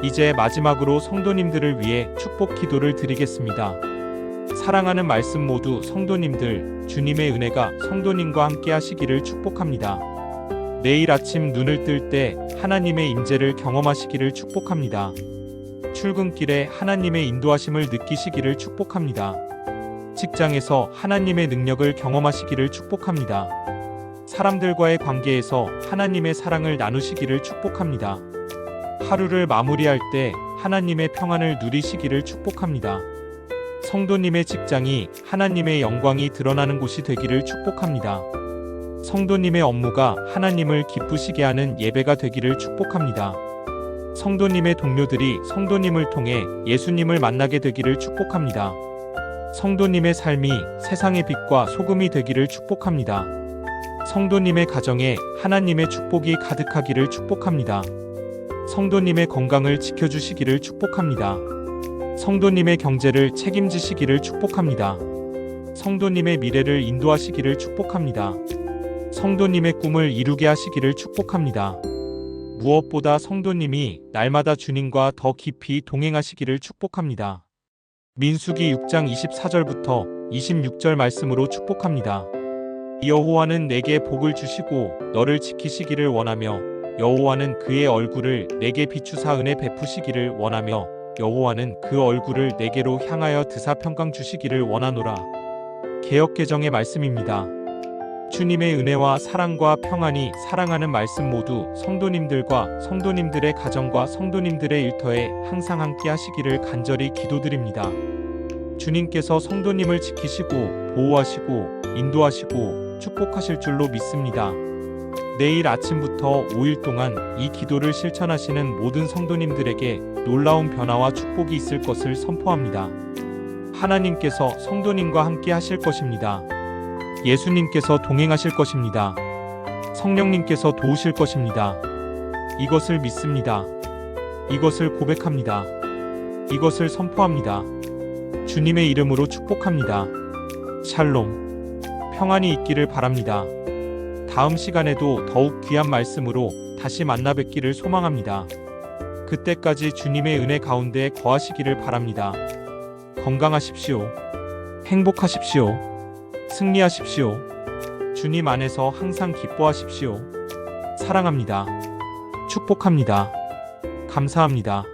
이제 마지막으로 성도님들을 위해 축복 기도를 드리겠습니다. 사랑하는 말씀 모두 성도님들, 주님의 은혜가 성도님과 함께 하시기를 축복합니다. 내일 아침 눈을 뜰 때 하나님의 임재를 경험하시기를 축복합니다. 출근길에 하나님의 인도하심을 느끼시기를 축복합니다. 직장에서 하나님의 능력을 경험하시기를 축복합니다. 사람들과의 관계에서 하나님의 사랑을 나누시기를 축복합니다. 하루를 마무리할 때 하나님의 평안을 누리시기를 축복합니다. 성도님의 직장이 하나님의 영광이 드러나는 곳이 되기를 축복합니다. 성도님의 업무가 하나님을 기쁘시게 하는 예배가 되기를 축복합니다. 성도님의 동료들이 성도님을 통해 예수님을 만나게 되기를 축복합니다. 성도님의 삶이 세상의 빛과 소금이 되기를 축복합니다. 성도님의 가정에 하나님의 축복이 가득하기를 축복합니다. 성도님의 건강을 지켜주시기를 축복합니다. 성도님의 경제를 책임지시기를 축복합니다. 성도님의 미래를 인도하시기를 축복합니다. 성도님의 꿈을 이루게 하시기를 축복합니다. 무엇보다 성도님이 날마다 주님과 더 깊이 동행하시기를 축복합니다. 민수기 6장 24절부터 26절 말씀으로 축복합니다. 여호와는 내게 복을 주시고 너를 지키시기를 원하며 여호와는 그의 얼굴을 내게 비추사 은혜 베푸시기를 원하며 여호와는 그 얼굴을 내게로 향하여 드사 평강 주시기를 원하노라. 개역개정의 말씀입니다. 주님의 은혜와 사랑과 평안이 사랑하는 말씀 모두 성도님들과 성도님들의 가정과 성도님들의 일터에 항상 함께 하시기를 간절히 기도드립니다. 주님께서 성도님을 지키시고 보호하시고 인도하시고 축복하실 줄로 믿습니다. 내일 아침부터 5일 동안 이 기도를 실천하시는 모든 성도님들에게 놀라운 변화와 축복이 있을 것을 선포합니다. 하나님께서 성도님과 함께 하실 것입니다. 예수님께서 동행하실 것입니다. 성령님께서 도우실 것입니다. 이것을 믿습니다. 이것을 고백합니다. 이것을 선포합니다. 주님의 이름으로 축복합니다. 샬롬. 평안이 있기를 바랍니다. 다음 시간에도 더욱 귀한 말씀으로 다시 만나 뵙기를 소망합니다. 그때까지 주님의 은혜 가운데 거하시기를 바랍니다. 건강하십시오. 행복하십시오. 승리하십시오. 주님 안에서 항상 기뻐하십시오. 사랑합니다. 축복합니다. 감사합니다.